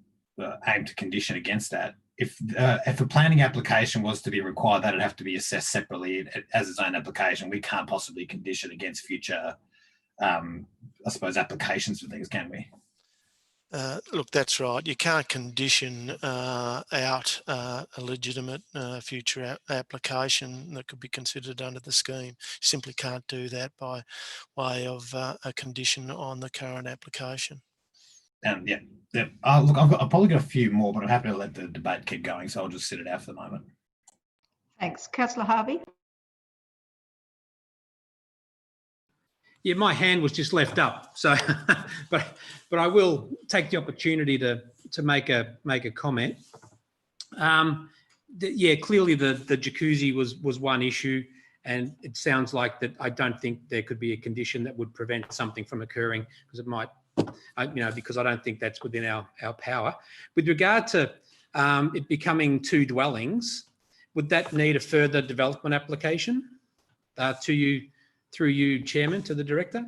S13: aim to condition against that. If a planning application was to be required, that'd have to be assessed separately as its own application. We can't possibly condition against future, I suppose, applications for things, can we?
S14: Look, that's right. You can't condition out a legitimate future application that could be considered under the scheme. You simply can't do that by way of a condition on the current application.
S13: Yeah. Look, I've probably got a few more, but I'm happy to let the debate keep going, so I'll just sit it out for the moment.
S1: Thanks. Councillor Harvey.
S7: Yeah, my hand was just left up, so but I will take the opportunity to make a comment. Yeah, clearly the jacuzzi was one issue, and it sounds like that. I don't think there could be a condition that would prevent something from occurring, because it might, you know, because I don't think that's within our power. With regard to it becoming 2 dwellings, would that need a further development application to you? Through you, Chairman, to the Director?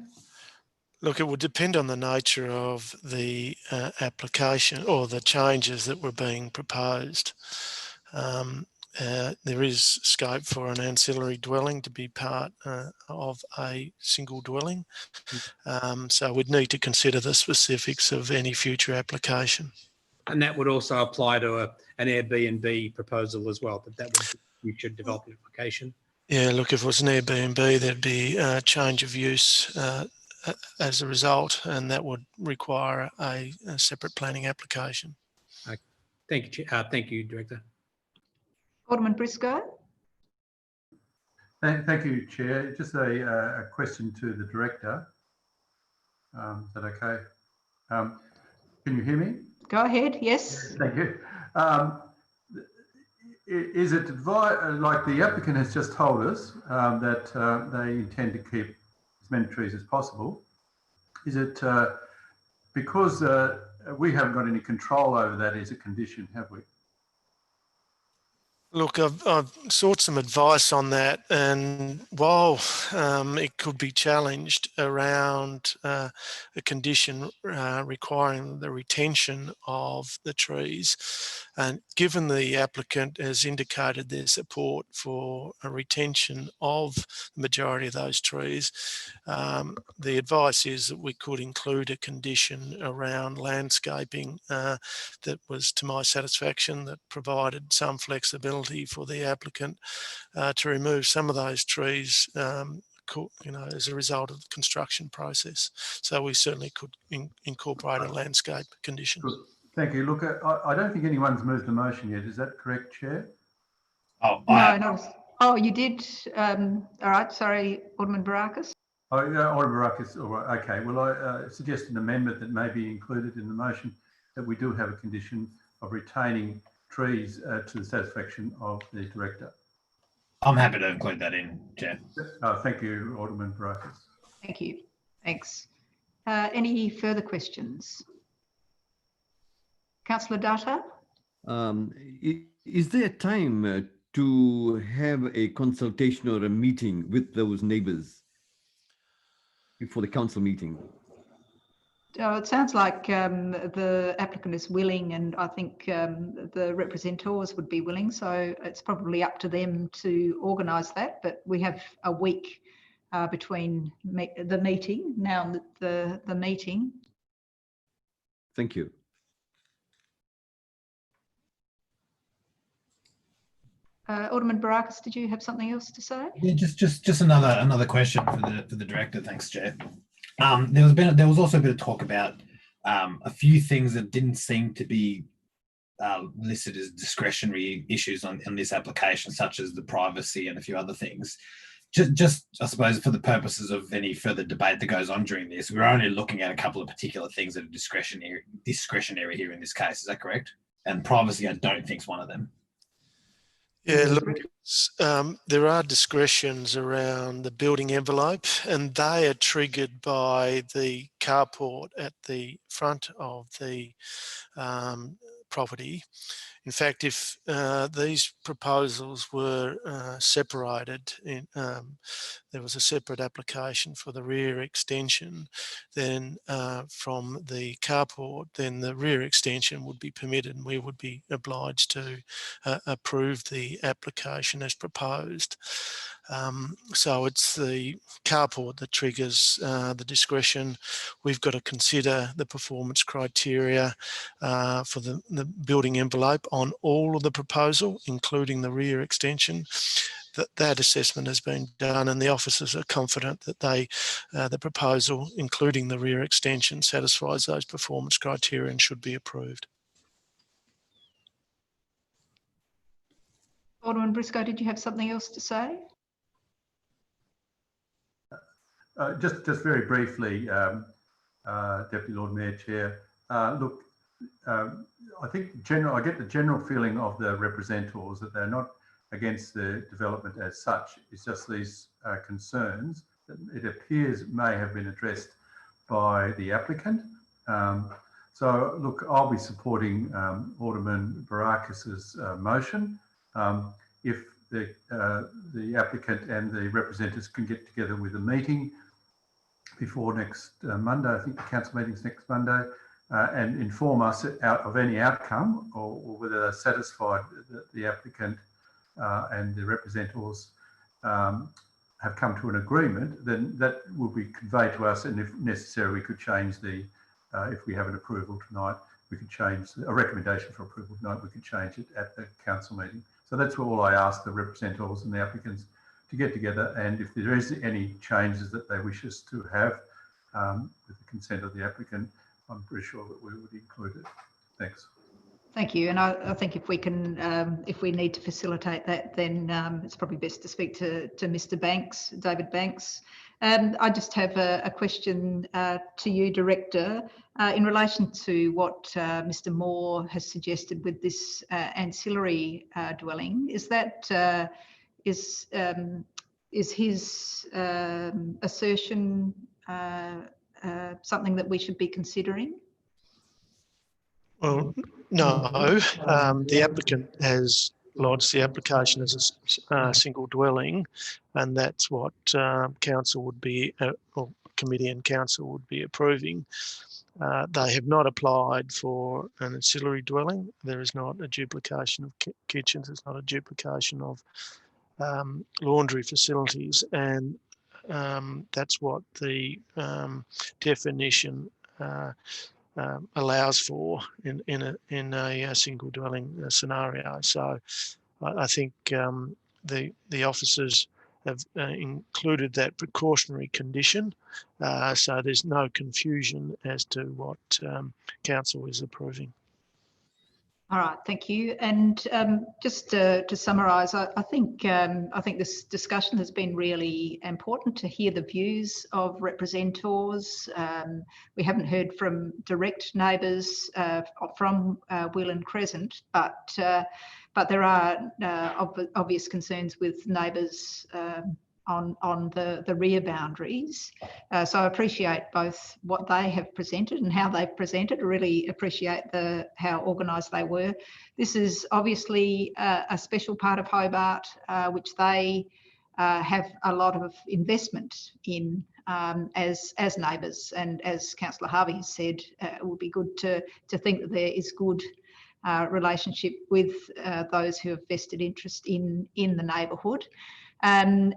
S14: Look, it would depend on the nature of the application or the changes that were being proposed. There is scope for an ancillary dwelling to be part of a single dwelling. So we'd need to consider the specifics of any future application.
S7: And that would also apply to an Airbnb proposal as well, that would be future development application.
S14: Yeah, look, if it was an Airbnb, there'd be a change of use as a result, and that would require a separate planning application.
S7: Thank you, thank you, Director.
S1: Alderman Briscoe.
S2: Thank you, Chair. Just a question to the Director. Is that okay? Can you hear me?
S1: Go ahead, yes.
S2: Thank you. Is it like the applicant has just told us that they intend to keep as many trees as possible? Is it because we haven't got any control over that as a condition, have we?
S14: Look, I've sought some advice on that, and while it could be challenged around a condition requiring the retention of the trees, and given the applicant has indicated their support for a retention of the majority of those trees, the advice is that we could include a condition around landscaping that was to my satisfaction, that provided some flexibility for the applicant to remove some of those trees, you know, as a result of the construction process. So we certainly could incorporate a landscape condition.
S2: Good. Thank you. Look, I don't think anyone's moved the motion yet. Is that correct, Chair?
S13: Oh,
S1: no. Oh, you did. All right. Sorry, Alderman Barakis.
S2: Oh, yeah, Alderman Barakis. All right. Okay. Well, I suggest an amendment that may be included in the motion, that we do have a condition of retaining trees to the satisfaction of the Director.
S13: I'm happy to include that in, Chair.
S2: Thank you, Alderman Barakis.
S1: Thank you. Thanks. Any further questions? Councillor Dyer?
S8: Is there time to have a consultation or a meeting with those neighbours before the council meeting?
S1: It sounds like the applicant is willing, and I think the representatives would be willing. So it's probably up to them to organise that. But we have a week between the meeting now and the meeting.
S8: Thank you.
S1: Alderman Barakis, did you have something else to say?
S13: Yeah, just another question for the director. Thanks, Chair. There was also a bit of talk about a few things that didn't seem to be listed as discretionary issues on this application, such as the privacy and a few other things. Just I suppose for the purposes of any further debate that goes on during this, we're only looking at a couple of particular things that are discretionary here in this case. Is that correct? And privacy, I don't think is one of them.
S14: Yeah, look, there are discretions around the building envelope, and they are triggered by the carport at the front of the property. In fact, if these proposals were separated, there was a separate application for the rear extension, then from the carport, then the rear extension would be permitted and we would be obliged to approve the application as proposed. So it's the carport that triggers the discretion. We've got to consider the performance criteria for the building envelope on all of the proposal, including the rear extension. That assessment has been done, and the officers are confident that the proposal, including the rear extension, satisfies those performance criteria and should be approved.
S1: Alderman Briscoe, did you have something else to say?
S2: Just very briefly, Deputy Lord Mayor, Chair. Look, I think I get the general feeling of the representatives that they're not against the development as such. It's just these concerns that it appears may have been addressed by the applicant. So look, I'll be supporting Alderman Barakis's motion. If the applicant and the representatives can get together with a meeting before next Monday, I think the council meeting's next Monday, and inform us of any outcome or whether they're satisfied that the applicant and the representatives have come to an agreement, then that will be conveyed to us, and if necessary we could change if we have an approval tonight, we could change a recommendation for approval tonight, we could change it at the council meeting. So that's all I ask the representatives and the applicants to get together, and if there is any changes that they wish us to have with the consent of the applicant, I'm pretty sure that we would include it. Thanks.
S1: Thank you. And I think if we can, if we need to facilitate that, then it's probably best to speak to Mr. Banks, David Banks. I just have a question to you, Director, in relation to what Mr. Moore has suggested with this ancillary dwelling. Is that is his assertion something that we should be considering?
S14: Well, no. The applicant has lodged the application as a single dwelling, and that's what council would be, or committee and council would be approving. They have not applied for an ancillary dwelling. There is not a duplication of kitchens. There's not a duplication of laundry facilities, and that's what the definition allows for in a single dwelling scenario. So I think the officers have included that precautionary condition, so there's no confusion as to what council is approving.
S1: All right, thank you. And just to summarise, I think this discussion has been really important to hear the views of representatives. We haven't heard from direct neighbours from Will and Crescent, but there are obvious concerns with neighbours on the rear boundaries. So I appreciate both what they have presented and how they've presented. I really appreciate how organised they were. This is obviously a special part of Hobart, which they have a lot of investment in. as neighbours. And as Councillor Harvey has said, it would be good to think that there is good relationship with those who have vested interest in the neighbourhood. And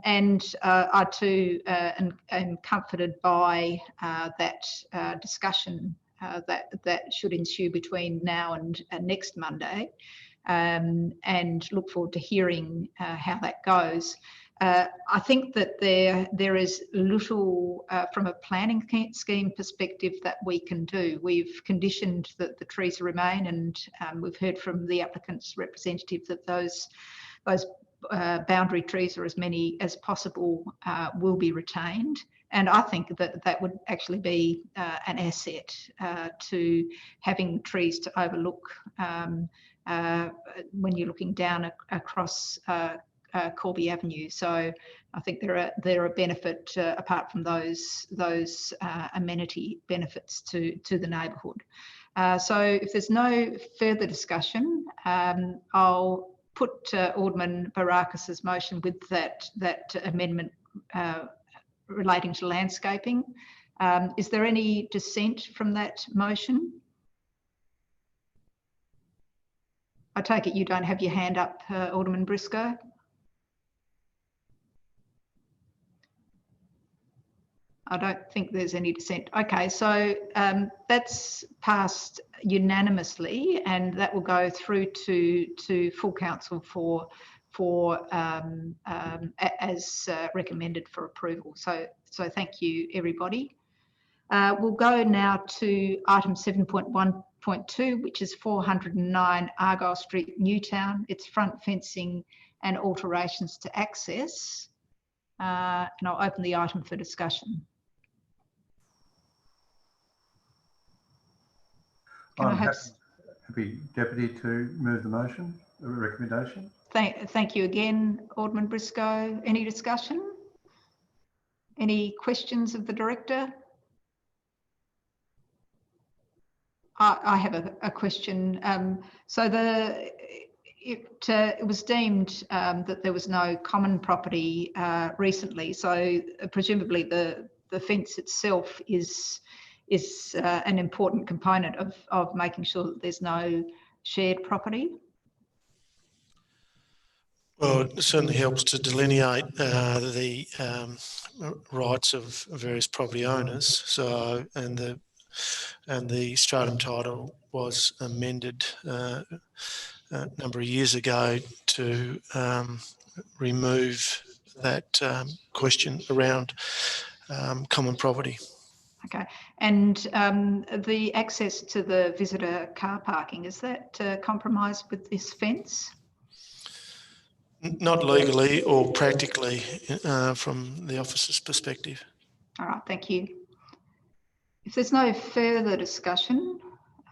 S1: I too am comforted by that discussion that should ensue between now and next Monday, and look forward to hearing how that goes. I think that there is little from a planning scheme perspective that we can do. We've conditioned that the trees remain, and we've heard from the applicant's representative that those boundary trees, or as many as possible, will be retained. And I think that would actually be an asset to having trees to overlook when you're looking down across Corby Avenue. So I think there are benefit apart from those amenity benefits to the neighbourhood. So if there's no further discussion, I'll put Alderman Barakas's motion with that amendment relating to landscaping. Is there any dissent from that motion? I take it you don't have your hand up, Alderman Briscoe? I don't think there's any dissent. Okay, so that's passed unanimously, and that will go through to full council as recommended for approval. So thank you, everybody. We'll go now to item 7.1.2, which is 409 Argyle Street, Newtown. It's front fencing and alterations to access. And I'll open the item for discussion.
S2: I'm happy, Deputy, to move the motion, the recommendation.
S1: Thank you again, Alderman Briscoe. Any discussion? Any questions of the Director? I have a question. So it was deemed that there was no common property recently. So presumably the fence itself is an important component of making sure that there's no shared property.
S14: Well, it certainly helps to delineate the rights of various property owners. So, and the stratum title was amended a number of years ago to remove that question around common property.
S1: Okay, and the access to the visitor car parking, is that compromised with this fence?
S14: Not legally or practically from the officer's perspective.
S1: All right, thank you. If there's no further discussion,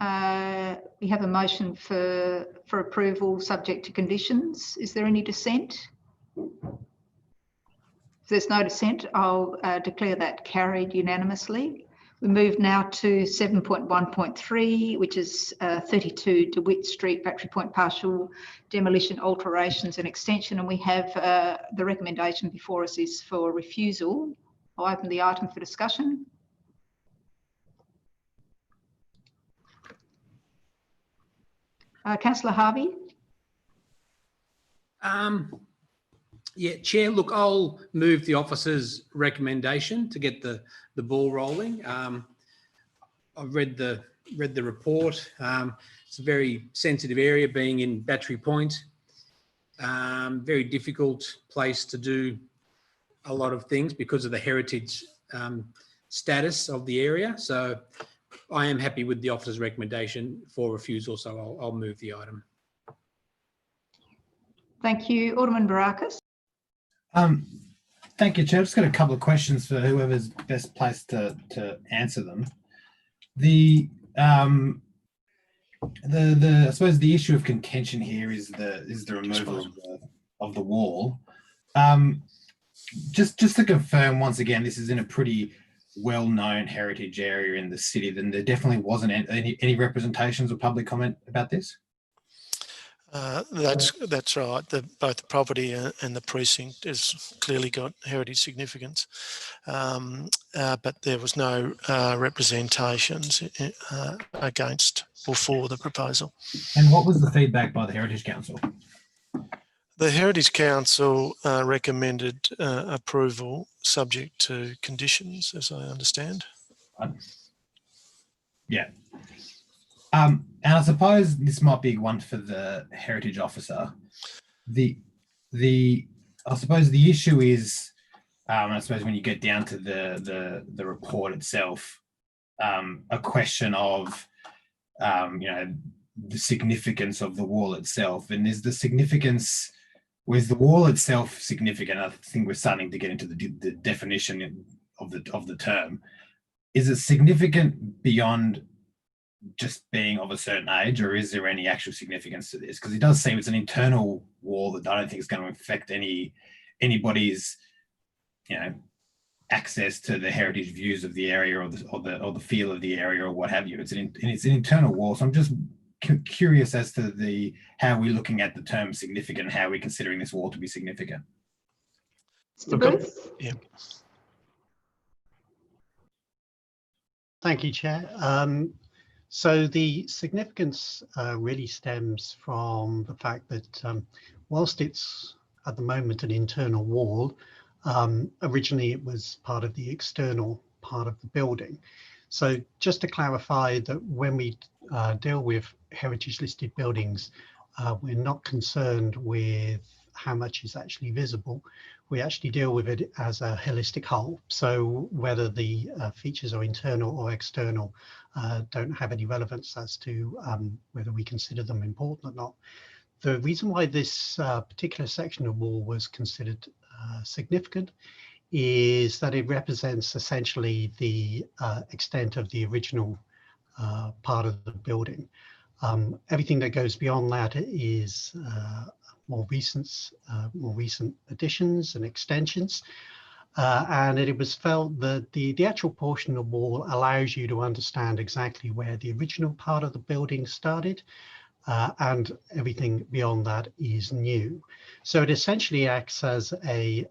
S1: we have a motion for approval subject to conditions. Is there any dissent? If there's no dissent, I'll declare that carried unanimously. We move now to 7.1.3, which is 32 DeWitt Street, Battery Point partial demolition, alterations and extension. And we have the recommendation before us is for refusal. I'll open the item for discussion. Councillor Harvey.
S7: Yeah, Chair, look, I'll move the officer's recommendation to get the ball rolling. I've read the report. It's a very sensitive area, being in Battery Point. Very difficult place to do a lot of things because of the heritage status of the area. So I am happy with the officer's recommendation for refusal, so I'll move the item.
S1: Thank you. Alderman Barakas.
S13: Thank you, Chair. I've just got a couple of questions for whoever's best placed to answer them. I suppose the issue of contention here is the removal of the wall. Just to confirm once again, this is in a pretty well-known heritage area in the city. Then there definitely wasn't any representations or public comment about this.
S14: That's right. Both the property and the precinct has clearly got heritage significance, but there was no representations against or for the proposal.
S13: And what was the feedback by the Heritage Council?
S14: The Heritage Council recommended approval subject to conditions, as I understand.
S13: Yeah. And I suppose this might be one for the Heritage Officer. I suppose the issue is, I suppose when you get down to the report itself, a question of, the significance of the wall itself, and is the significance. Was the wall itself significant? I think we're starting to get into the definition of the term. Is it significant beyond just being of a certain age, or is there any actual significance to this? Because it does seem it's an internal wall that I don't think is going to affect anybody's, access to the heritage views of the area or the feel of the area or what have you. It's an internal wall. So I'm just curious as to how we're looking at the term significant and how we're considering this wall to be significant.
S1: Mr. Booth?
S14: Yeah.
S15: Thank you, Chair. So the significance really stems from the fact that whilst it's at the moment an internal wall, originally it was part of the external part of the building. So just to clarify that when we deal with heritage listed buildings, we're not concerned with how much is actually visible. We actually deal with it as a holistic whole. So whether the features are internal or external don't have any relevance as to whether we consider them important or not. The reason why this particular section of wall was considered significant is that it represents essentially the extent of the original part of the building. Everything that goes beyond that is more recent additions and extensions, and it was felt that the actual portion of the wall allows you to understand exactly where the original part of the building started, and everything beyond that is new. So it essentially acts as an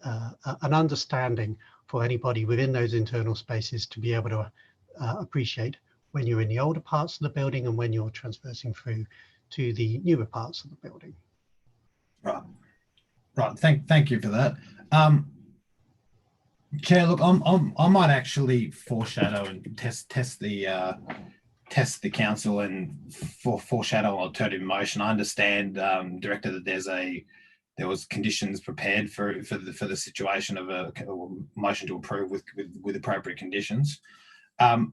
S15: understanding for anybody within those internal spaces to be able to appreciate when you're in the older parts of the building and when you're transversing through to the newer parts of the building.
S13: Right. Thank you for that. Chair, look, I might actually foreshadow and test the council and foreshadow alternative motion. I understand, Director, that there was conditions prepared for the situation of a motion to approve with appropriate conditions.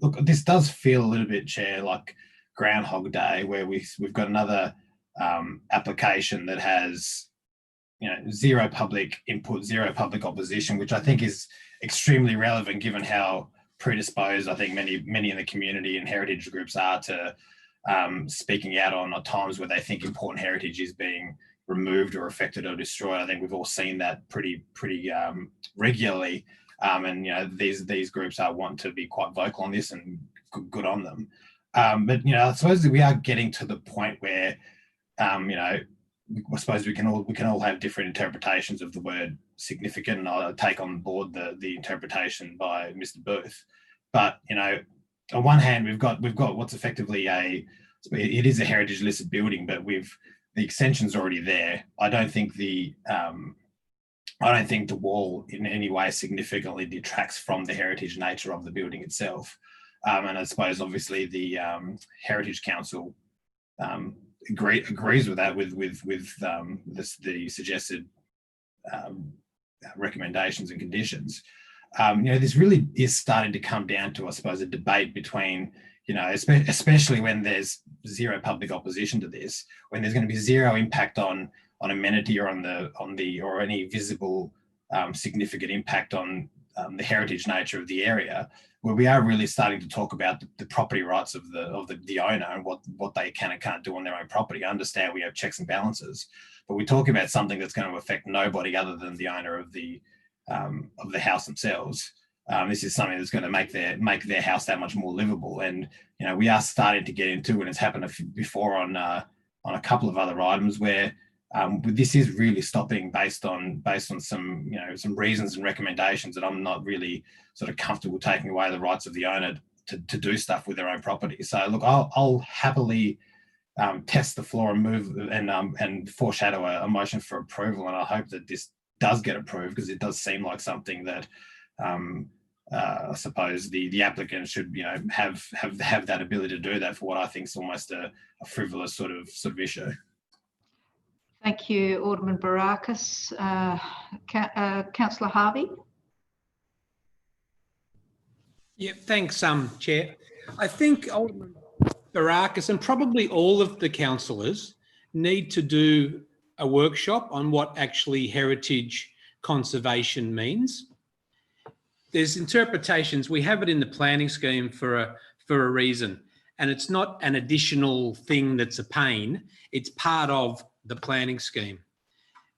S13: Look, this does feel a little bit, Chair, like Groundhog Day, where we've got another application that has zero public input, zero public opposition, which I think is extremely relevant given how predisposed I think many in the community and heritage groups are to speaking out on times where they think important heritage is being removed or affected or destroyed. I think we've all seen that pretty regularly, and these groups want to be quite vocal on this, and good on them. But I suppose that we are getting to the point where I suppose we can all have different interpretations of the word significant, and I'll take on board the interpretation by Mr. Booth. But on one hand, we've got what's effectively it is a heritage listed building, but the extension's already there. I don't think the wall in any way significantly detracts from the heritage nature of the building itself. And I suppose obviously the Heritage Council agrees with that with the suggested recommendations and conditions. This really is starting to come down to, I suppose, a debate between, especially when there's zero public opposition to this, when there's going to be zero impact on amenity or or any visible significant impact on the heritage nature of the area, where we are really starting to talk about the property rights of the owner and what they can and can't do on their own property. I understand we have checks and balances, but we're talking about something that's going to affect nobody other than the owner of the house themselves. This is something that's going to make their house that much more livable. And we are starting to get into, and it's happened before on a couple of other items where this is really stopping based on some some reasons and recommendations that I'm not really sort of comfortable taking away the rights of the owner to do stuff with their own property. So look, I'll happily test the floor and move and foreshadow a motion for approval, and I hope that this does get approved, because it does seem like something that I suppose the applicant should have that ability to do that for what I think is almost a frivolous sort of issue.
S1: Thank you, Alderman Barakis. Councillor Harvey.
S7: Yeah, thanks, Chair. I think Alderman Barakis and probably all of the councillors need to do a workshop on what actually heritage conservation means. There's interpretations. We have it in the planning scheme for a reason, and it's not an additional thing that's a pain. It's part of the planning scheme.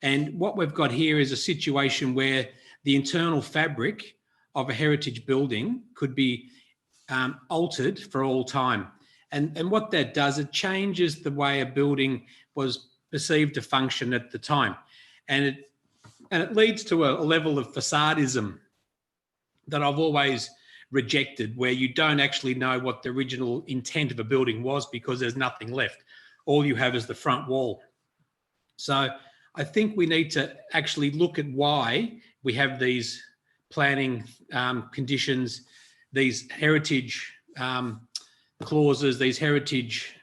S7: And what we've got here is a situation where the internal fabric of a heritage building could be altered for all time. And what that does, it changes the way a building was perceived to function at the time. And it leads to a level of facadism that I've always rejected, where you don't actually know what the original intent of a building was because there's nothing left. All you have is the front wall. So I think we need to actually look at why we have these planning conditions, these heritage clauses, these heritage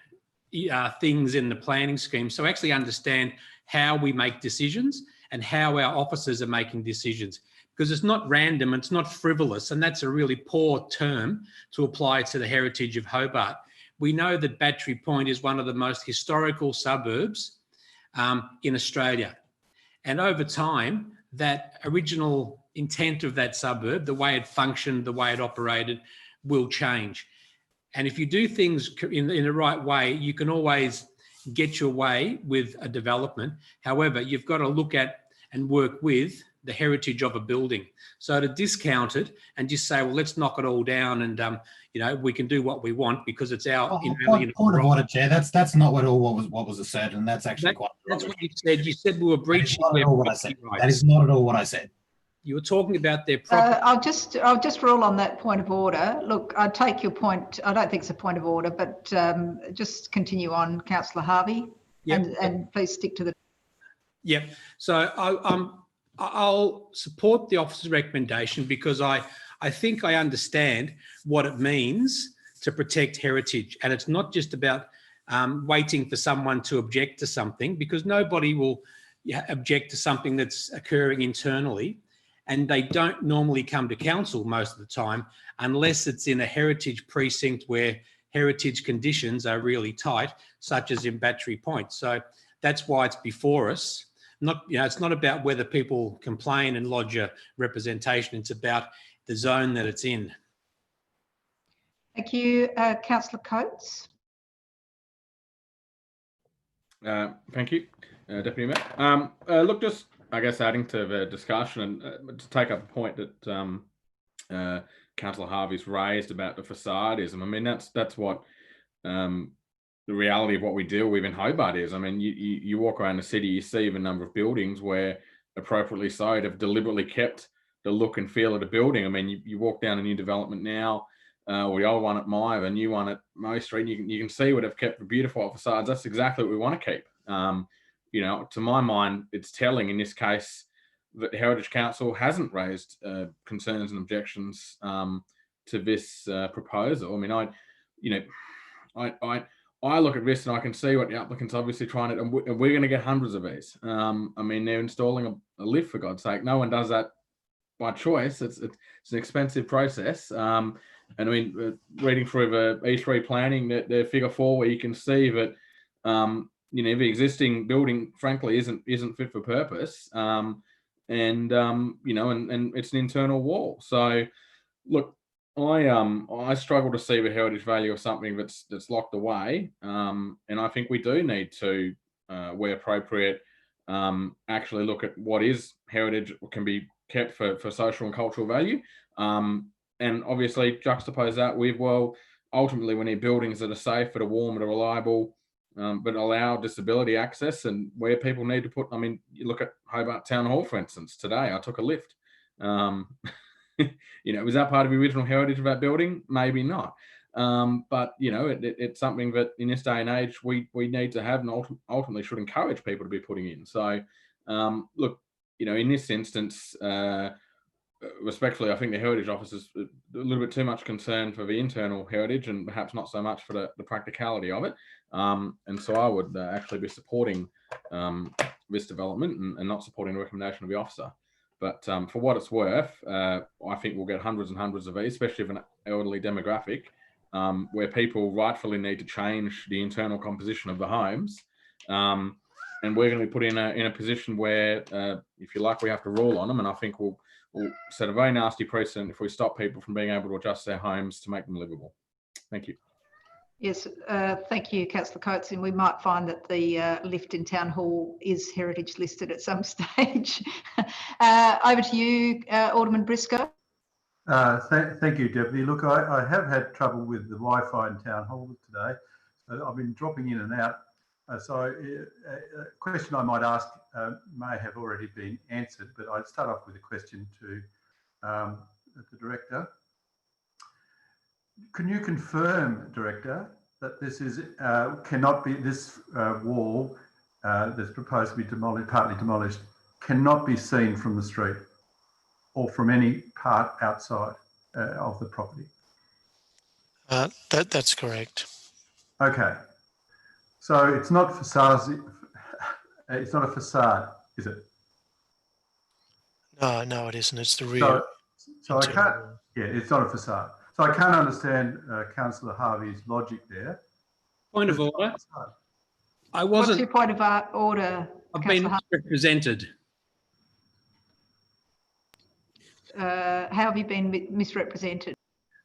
S7: things in the planning scheme. So actually understand how we make decisions and how our officers are making decisions, because it's not random, it's not frivolous, and that's a really poor term to apply to the heritage of Hobart. We know that Battery Point is one of the most historical suburbs in Australia. And over time, that original intent of that suburb, the way it functioned, the way it operated, will change. And if you do things in the right way, you can always get your way with a development. However, you've got to look at and work with the heritage of a building. So to discount it and just say, well, let's knock it all down and we can do what we want because it's our
S13: point of order, Chair. That's not what was asserted, and that's actually
S7: that's what you said. You said we were breaching their property rights.
S13: That is not at all what I said.
S7: You were talking about their property.
S1: I'll just rule on that point of order. Look, I take your point. I don't think it's a point of order, but just continue on, Councillor Harvey, and please stick to the.
S7: Yep. So I'll support the officer's recommendation because I think I understand what it means to protect heritage, and it's not just about waiting for someone to object to something, because nobody will object to something that's occurring internally. And they don't normally come to council most of the time unless it's in a heritage precinct where heritage conditions are really tight, such as in Battery Point. So that's why it's before us. It's not about whether people complain and lodge a representation. It's about the zone that it's in.
S1: Thank you, Councillor Coates.
S16: Thank you, Deputy Mayor. Look, just I guess adding to the discussion and to take up a point that Councillor Harvey's raised about the facadism. I mean, that's what the reality of what we deal with in Hobart is. I mean, you walk around the city, you see the number of buildings where, appropriately so, have deliberately kept the look and feel of the building. I mean, you walk down a new development now, or the old one at Myer, the new one at Moe Street, you can see what they've kept the beautiful facades. That's exactly what we want to keep. To my mind, it's telling in this case that the Heritage Council hasn't raised concerns and objections to this proposal. I mean, I look at this and I can see what the applicant's obviously trying to, and we're going to get hundreds of these. I mean, they're installing a lift, for God's sake. No one does that by choice. It's an expensive process. And I mean, reading through the E3 planning, the figure 4, where you can see that the existing building, frankly, isn't fit for purpose, and it's an internal wall. So, look, I struggle to see the heritage value of something that's locked away, and I think we do need to, where appropriate, actually look at what is heritage, what can be kept for social and cultural value, and obviously juxtapose that with, well, ultimately we need buildings that are safe, that are warm, that are reliable. but allow disability access, and where people need to put, I mean, you look at Hobart Town Hall, for instance. Today I took a lift. You know, was that part of the original heritage of that building? Maybe not. But, you know, it's something that in this day and age we need to have, and ultimately should encourage people to be putting in. So, look, you know, in this instance, respectfully, I think the Heritage Office is a little bit too much concern for the internal heritage and perhaps not so much for the practicality of it. And so I would actually be supporting this development and not supporting the recommendation of the officer. But for what it's worth, I think we'll get hundreds and hundreds of these, especially of an elderly demographic, where people rightfully need to change the internal composition of the homes. And we're going to be put in a position where, if you like, we have to rule on them. And I think we'll set a very nasty precedent if we stop people from being able to adjust their homes to make them livable. Thank you.
S1: Yes, thank you, Councillor Coates. And we might find that the lift in Town Hall is heritage listed at some stage. Over to you, Alderman Briscoe.
S2: Thank you, Deputy. Look, I have had trouble with the Wi-Fi in Town Hall today. So I've been dropping in and out. So a question I might ask may have already been answered, but I'd start off with a question to the Director. Can you confirm, Director, that this is cannot be, this wall that's proposed to be demolished, partly demolished, cannot be seen from the street or from any part outside of the property?
S14: That's correct.
S2: Okay. So it's not facades. It's not a facade, is it?
S14: No, it isn't. It's the rear.
S2: So I can't. Yeah, it's not a facade. So I can't understand Councillor Harvey's logic there.
S7: Point of order. I wasn't.
S1: What's your point of order?
S7: I've been misrepresented.
S1: How have you been misrepresented?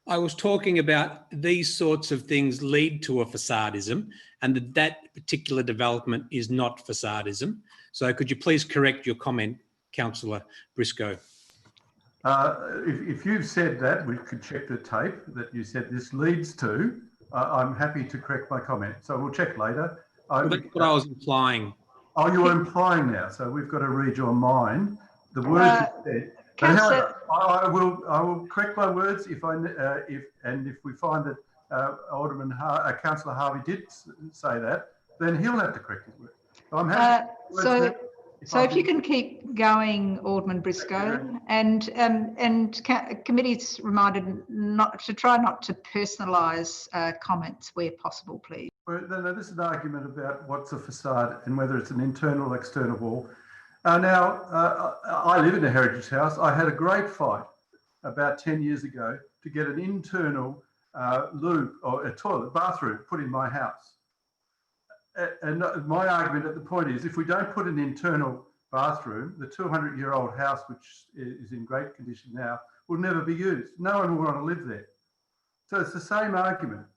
S7: I was talking about these sorts of things lead to a facadism, and that particular development is not facadism. So could you please correct your comment, Councillor Briscoe?
S2: If you've said that, we could check the tape that you said this leads to. I'm happy to correct my comment. So we'll check later.
S7: Well, that's what I was implying.
S2: Oh, you're implying now. So we've got to read your mind. The words you said. But however, I will correct my words if we find that Councillor Harvey did say that, then he'll have to correct his words. So I'm happy.
S1: So if you can keep going, Alderman Briscoe, and committee's reminded to try not to personalise comments where possible, please.
S2: Well, no, this is an argument about what's a facade and whether it's an internal or external wall. Now, I live in a heritage house. I had a great fight about 10 years ago to get an internal loo or a toilet, bathroom put in my house. And my argument at the point is, if we don't put an internal bathroom, the 200-year-old house, which is in great condition now, will never be used. No one will want to live there. So it's the same argument.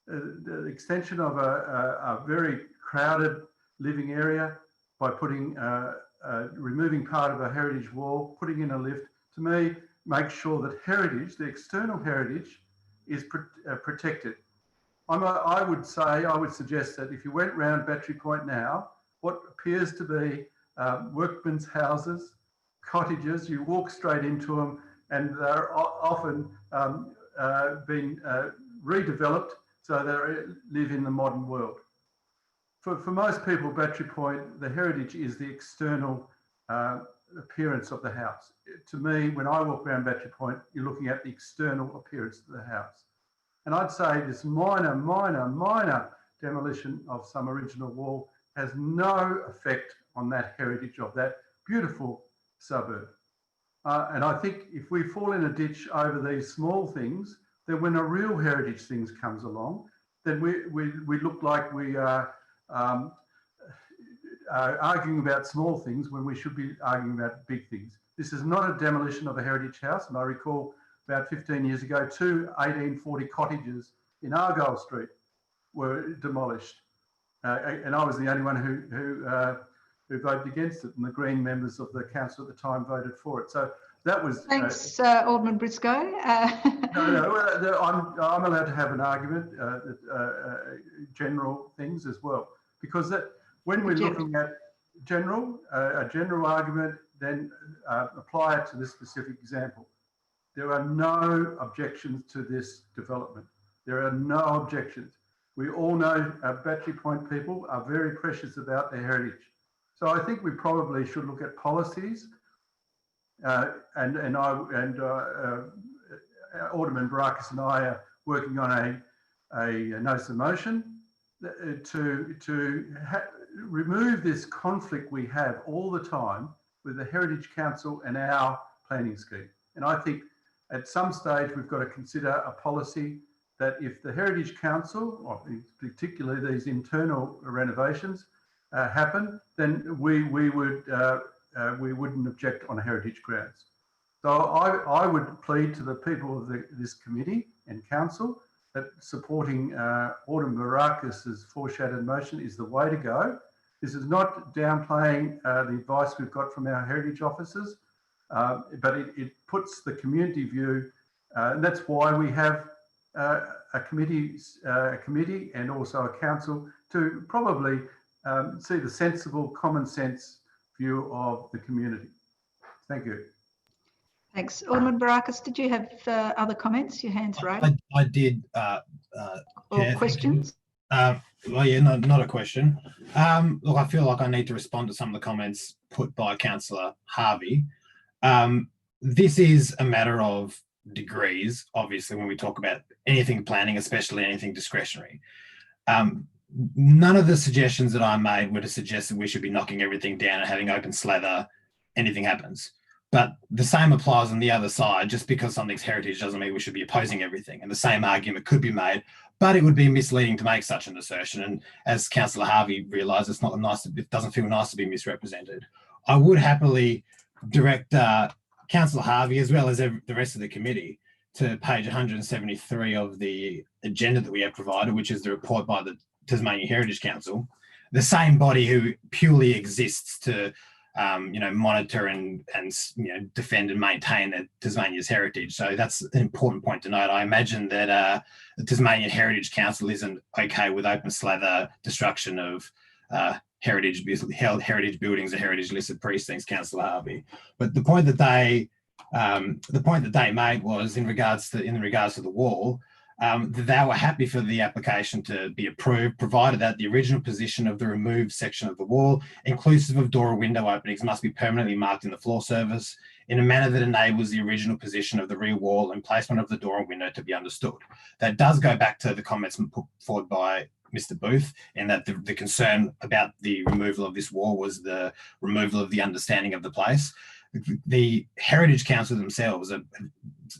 S2: The extension of a very crowded living area by putting removing part of a heritage wall, putting in a lift, to me, makes sure that heritage, the external heritage, is protected. I would suggest that if you went round Battery Point now, what appears to be workmen's houses, cottages, you walk straight into them, and they're often been redeveloped so they live in the modern world. For most people, Battery Point, the heritage is the external appearance of the house. To me, when I walk around Battery Point, you're looking at the external appearance of the house. And I'd say this minor demolition of some original wall has no effect on that heritage of that beautiful suburb. And I think if we fall in a ditch over these small things, then when a real heritage thing comes along, then we look like we are arguing about small things when we should be arguing about big things. This is not a demolition of a heritage house. And I recall about 15 years ago, 2 1840 cottages in Argyle Street were demolished. And I was the only one who voted against it, and the Green members of the council at the time voted for it. So that was...
S1: Thanks, Alderman Briscoe.
S2: I'm allowed to have an argument, general things as well. because that when we're looking at a general argument, then apply it to this specific example. There are no objections to this development. There are no objections. We all know Battery Point people are very precious about their heritage. So I think we probably should look at policies, Alderman Barakis and I are working on a notice of motion to remove this conflict we have all the time with the Heritage Council and our planning scheme. And I think at some stage we've got to consider a policy that if the Heritage Council, or particularly these internal renovations, happen, then we wouldn't object on heritage grounds. So I would plead to the people of this committee and council that supporting Alderman Barakis's foreshadowed motion is the way to go. This is not downplaying the advice we've got from our heritage officers, but it puts the community view, and that's why we have a committee and also a council to probably see the sensible, common sense view of the community. Thank you.
S1: Thanks. Alderman Barakis, did you have other comments? Your hand's raised.
S13: I did.
S1: Or questions?
S13: Well, yeah, not a question. Look, I feel like I need to respond to some of the comments put by Councillor Harvey. This is a matter of degrees, obviously, when we talk about anything planning, especially anything discretionary. None of the suggestions that I made were to suggest that we should be knocking everything down and having open slather, anything happens. But the same applies on the other side. Just because something's heritage doesn't mean we should be opposing everything. And the same argument could be made, but it would be misleading to make such an assertion. And as Councillor Harvey realised, it doesn't feel nice to be misrepresented. I would happily direct Councillor Harvey, as well as the rest of the committee, to page 173 of the agenda that we have provided, which is the report by the Tasmania Heritage Council, the same body who purely exists to monitor and defend and maintain Tasmania's heritage. So that's an important point to note. I imagine that the Tasmanian Heritage Council isn't okay with open slather destruction of heritage buildings or heritage listed precincts, Councillor Harvey. But the point that they made was in regards to the wall. They were happy for the application to be approved, provided that the original position of the removed section of the wall, inclusive of door or window openings, must be permanently marked in the floor surface in a manner that enables the original position of the rear wall and placement of the door and window to be understood. That does go back to the comments put forward by Mr. Booth, in that the concern about the removal of this wall was the removal of the understanding of the place. The Heritage Council themselves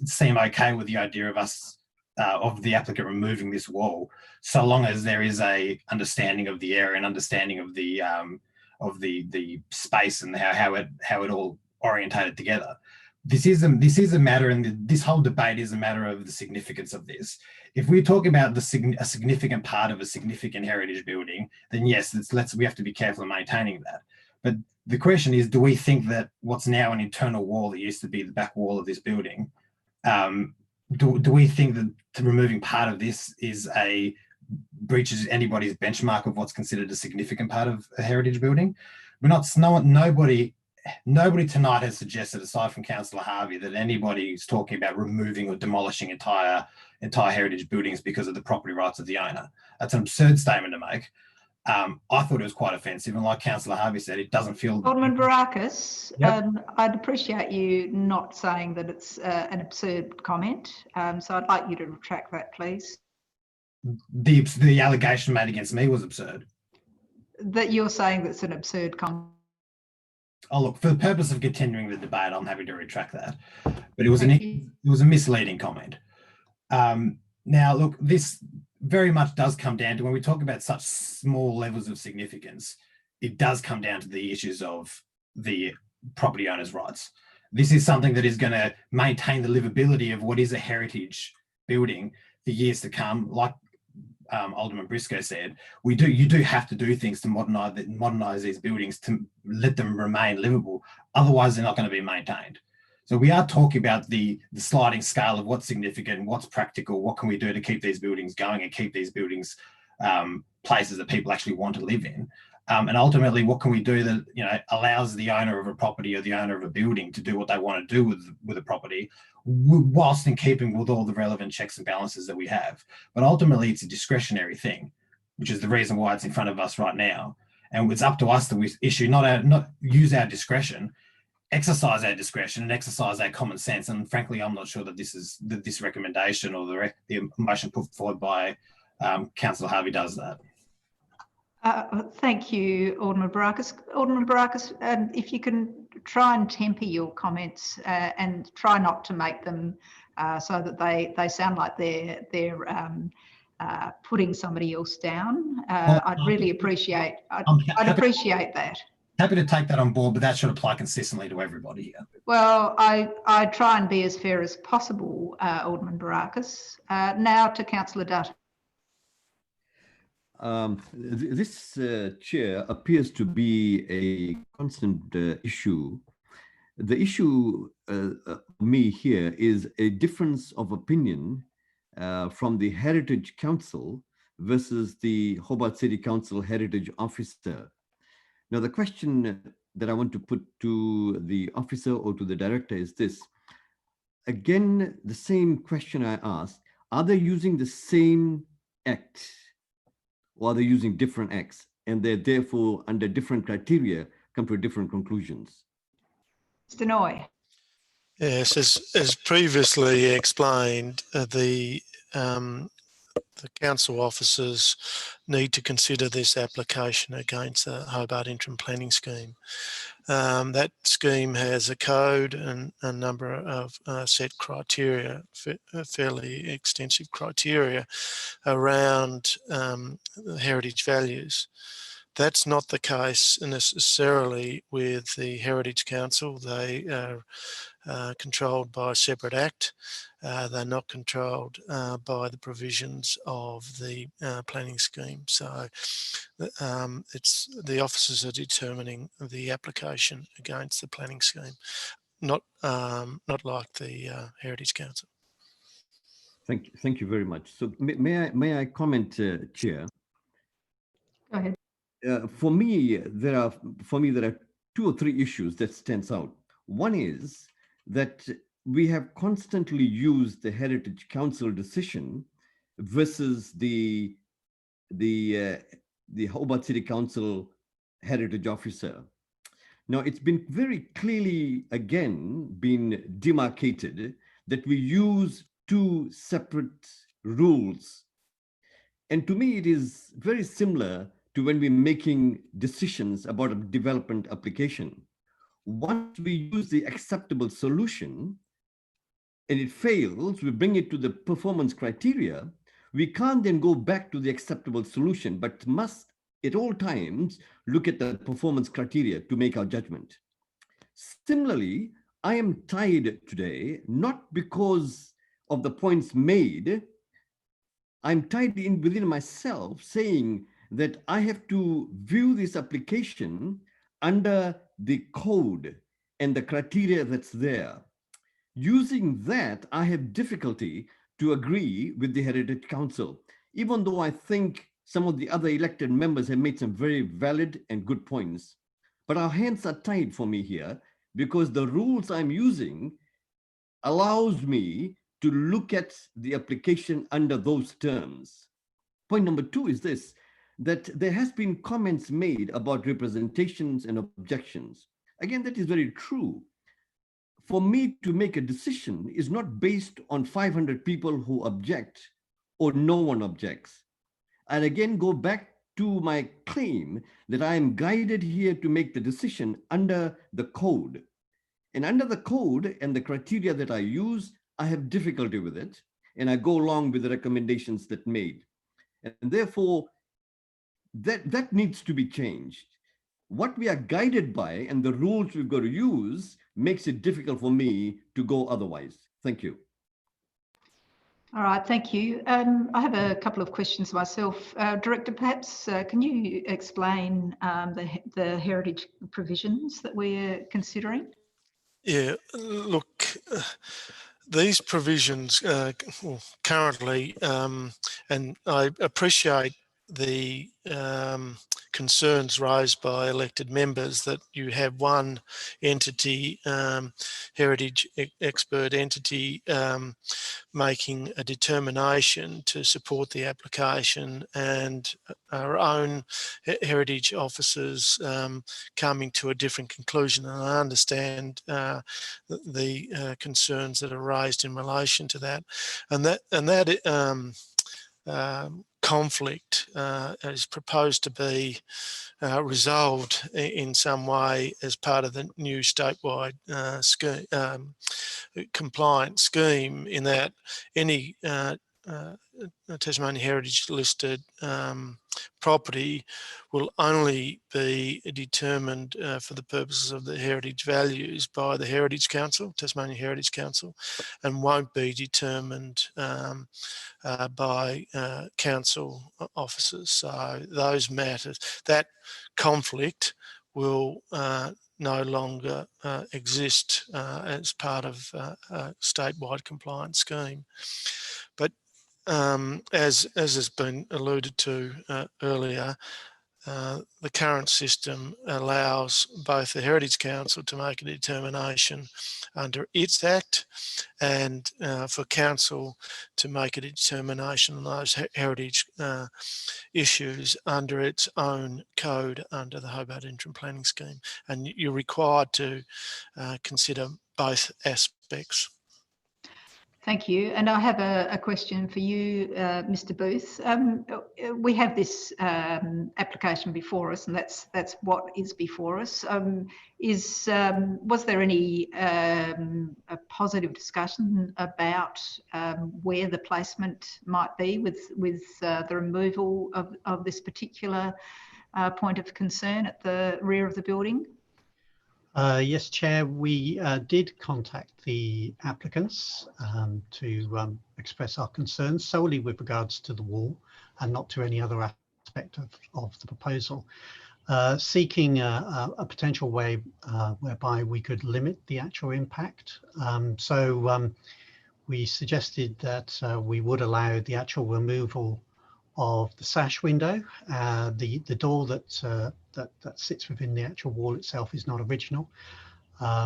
S13: seem okay with the idea of us of the applicant removing this wall, so long as there is a understanding of the area and understanding of the space and how it all orientated together. This is a matter, and this whole debate is a matter of the significance of this. If we talk about a significant part of a significant heritage building, then yes, we have to be careful in maintaining that. But the question is, do we think that what's now an internal wall that used to be the back wall of this building, do we think that removing part of this breaches anybody's benchmark of what's considered a significant part of a heritage building? Nobody tonight has suggested, aside from Councillor Harvey, that anybody is talking about removing or demolishing entire heritage buildings because of the property rights of the owner. That's an absurd statement to make. I thought it was quite offensive, and like Councillor Harvey said, it doesn't feel...
S1: Alderman Barakis,
S13: yep.
S1: I'd appreciate you not saying that it's an absurd comment, so I'd like you to retract that, please.
S13: The allegation made against me was absurd.
S1: That you're saying that's an absurd comment.
S13: Oh, look, for the purpose of continuing the debate, I'm happy to retract that. But it was a misleading comment. Now, look, this very much does come down to, when we talk about such small levels of significance, it does come down to the issues of the property owner's rights. This is something that is going to maintain the livability of what is a heritage building for years to come. Like Alderman Briscoe said, you do have to do things to modernise these buildings to let them remain livable. Otherwise, they're not going to be maintained. So we are talking about the sliding scale of what's significant, what's practical, what can we do to keep these buildings going and keep these buildings places that people actually want to live in. And ultimately, what can we do that, you know, allows the owner of a property or the owner of a building to do what they want to do with a property, whilst in keeping with all the relevant checks and balances that we have. But ultimately, it's a discretionary thing, which is the reason why it's in front of us right now. And it's up to us that we issue, not use our discretion, exercise our discretion and exercise our common sense. And frankly, I'm not sure that this recommendation or the motion put forward by Councillor Harvey does that.
S1: Thank you, Alderman Barakis. Alderman Barakis, if you can try and temper your comments and try not to make them so that they sound like they're putting somebody else down. I'd really appreciate. I'd appreciate that.
S13: Happy to take that on board, but that should apply consistently to everybody here.
S1: Well, I try and be as fair as possible, Alderman Barakis. Now to Councillor Dutton.
S8: This chair appears to be a constant issue. The issue me here is a difference of opinion from the Heritage Council versus the Hobart City Council Heritage Officer. Now, the question that I want to put to the officer or to the director is this. Again, the same question I asked, are they using the same act or are they using different acts? And they're therefore under different criteria come to different conclusions.
S1: Mr. Noy.
S14: Yes, as previously explained, the council officers need to consider this application against the Hobart Interim Planning Scheme. That scheme has a code and a number of set criteria, fairly extensive criteria around heritage values. That's not the case necessarily with the Heritage Council. They are controlled by a separate act. They're not controlled by the provisions of the planning scheme. So it's the officers are determining the application against the planning scheme, not like the Heritage Council.
S8: Thank you very much. So may I comment, Chair?
S1: Go ahead.
S8: For me, there are two or three issues that stands out. One is that we have constantly used the Heritage Council decision versus the Hobart City Council Heritage Officer. Now, it's been very clearly, again, been demarcated that we use two separate rules. And to me, it is very similar to when we're making decisions about a development application. Once we use the acceptable solution and it fails, we bring it to the performance criteria, we can't then go back to the acceptable solution, but must at all times look at the performance criteria to make our judgment. Similarly, I am tied today, not because of the points made, I'm tied in within myself saying that I have to view this application under the code and the criteria that's there. Using that, I have difficulty to agree with the Heritage Council, even though I think some of the other elected members have made some very valid and good points. But our hands are tied for me here because the rules I'm using allows me to look at the application under those terms. Point number two is this, that there has been comments made about representations and objections. Again, that is very true. For me to make a decision is not based on 500 people who object or no one objects. And again, go back to my claim that I am guided here to make the decision under the code. And under the code and the criteria that I use, I have difficulty with it. And I go along with the recommendations that made. And therefore, that needs to be changed. What we are guided by and the rules we've got to use makes it difficult for me to go otherwise. Thank you.
S1: All right, thank you. I have a couple of questions myself. Director, perhaps can you explain the heritage provisions that we're considering?
S14: Yeah, look, these provisions currently, and I appreciate the concerns raised by elected members that you have one entity, heritage expert entity, making a determination to support the application, and our own heritage officers coming to a different conclusion. And I understand the concerns that are raised in relation to that, and that conflict is proposed to be resolved in some way as part of the new statewide scheme, compliance scheme, in that any Tasmanian Heritage listed property will only be determined for the purposes of the heritage values by the Heritage Council, Tasmanian Heritage Council, and won't be determined by council officers. So those matters, that conflict will no longer exist as part of a statewide compliance scheme. But as has been alluded to earlier, the current system allows both the Heritage Council to make a determination under its Act, and for Council to make a determination on those heritage issues under its own code under the Hobart Interim Planning Scheme. And you're required to consider both aspects.
S1: Thank you. And I have a question for you, Mr. Booth. We have this application before us, and that's what is before us. Was there any a positive discussion about where the placement might be with the removal of this particular point of concern at the rear of the building?
S15: Yes, Chair, we did contact the applicants to express our concerns solely with regards to the wall and not to any other aspect of the proposal, seeking a potential way whereby we could limit the actual impact. So we suggested that we would allow the actual removal of the sash window. The door that sits within the actual wall itself is not original,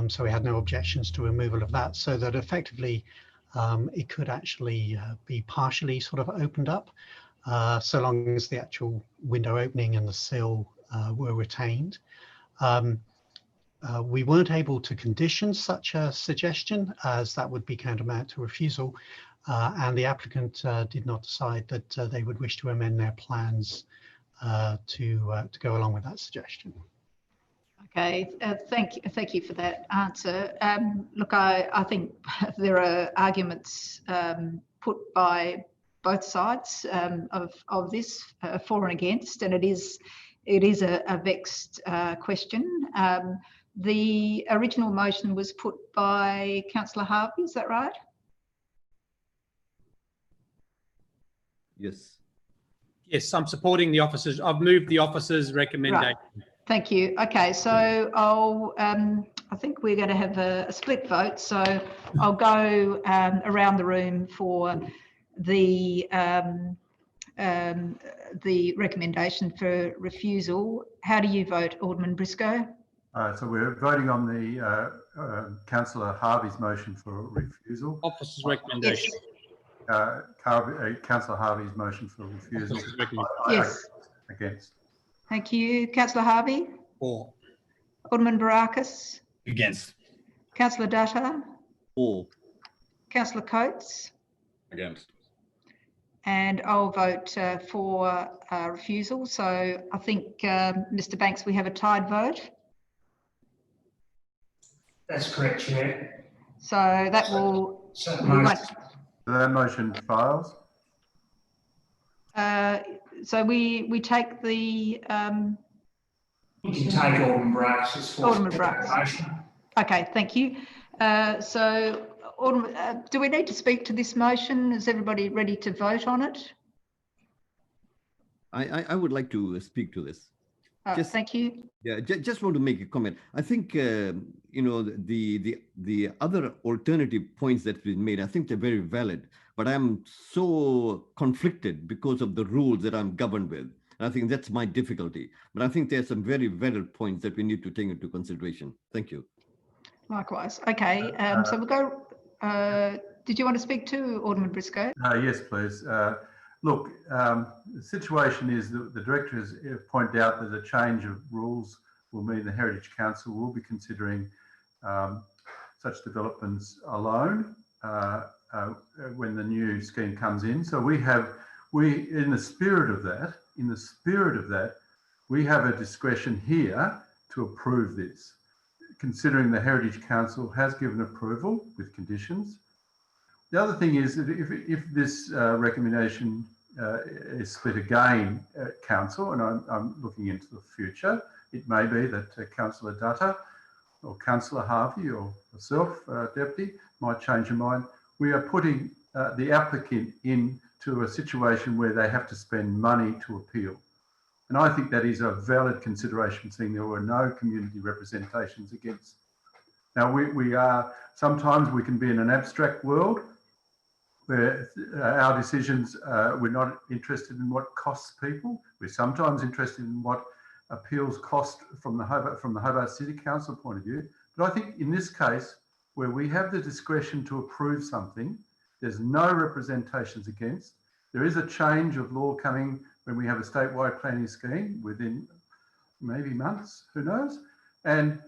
S15: so we had no objections to removal of that, so that effectively it could actually be partially sort of opened up, so long as the actual window opening and the sill were retained. We weren't able to condition such a suggestion, as that would be tantamount to refusal, and the applicant did not decide that they would wish to amend their plans to go along with that suggestion.
S1: Okay, thank you for that answer. Look, I think there are arguments put by both sides of this for and against, and it is a vexed question. The original motion was put by Councillor Harvey, is that right?
S8: Yes.
S7: Yes, I'm supporting the officers. I've moved the officers' recommendation.
S1: Right. Thank you. Okay, so I think we're going to have a split vote. So I'll go around the room for the recommendation for refusal. How do you vote, Alderman Briscoe?
S2: So we're voting on the Councillor Harvey's motion for refusal.
S7: Officers' recommendation.
S1: Yes.
S2: Councillor Harvey's motion for refusal.
S1: Yes.
S2: Against.
S1: Thank you. Councillor Harvey?
S7: For.
S1: Alderman Barakis?
S13: Against.
S1: Councillor Dyer?
S8: For.
S1: Councillor Coates?
S16: Against.
S1: And I'll vote for refusal. So I think, Mr. Banks, we have a tied vote.
S17: That's correct, Chair.
S1: So that will...
S2: So that motion fails.
S1: So we take the...
S17: You can take Alderman Brax's for
S1: Alderman Brax. Okay, thank you. So Alderman, do we need to speak to this motion? Is everybody ready to vote on it?
S8: I would like to speak to this.
S1: Thank you.
S8: Yeah, just want to make a comment. I think you know, the other alternative points that have been made, I think they're very valid, but I'm so conflicted because of the rules that I'm governed with. And I think that's my difficulty. But I think there's some very valid points that we need to take into consideration. Thank you.
S1: Likewise. Okay, so we'll go. Did you want to speak to Alderman Briscoe?
S2: Yes, please. Look, the situation is that the director has pointed out that a change of rules will mean the Heritage Council will be considering such developments alone when the new scheme comes in. So in the spirit of that, we have a discretion here to approve this, considering the Heritage Council has given approval with conditions. The other thing is that if this recommendation is split again at Council, and I'm looking into the future, it may be that Councillor Dyer or Councillor Harvey or myself, Deputy, might change your mind. We are putting the applicant into a situation where they have to spend money to appeal. And I think that is a valid consideration, seeing there were no community representations against. Now, sometimes we can be in an abstract world where our decisions, we're not interested in what costs people. We're sometimes interested in what appeals cost from the Hobart City Council point of view. But I think in this case, where we have the discretion to approve something, there's no representations against. There is a change of law coming when we have a statewide planning scheme within maybe months, who knows? And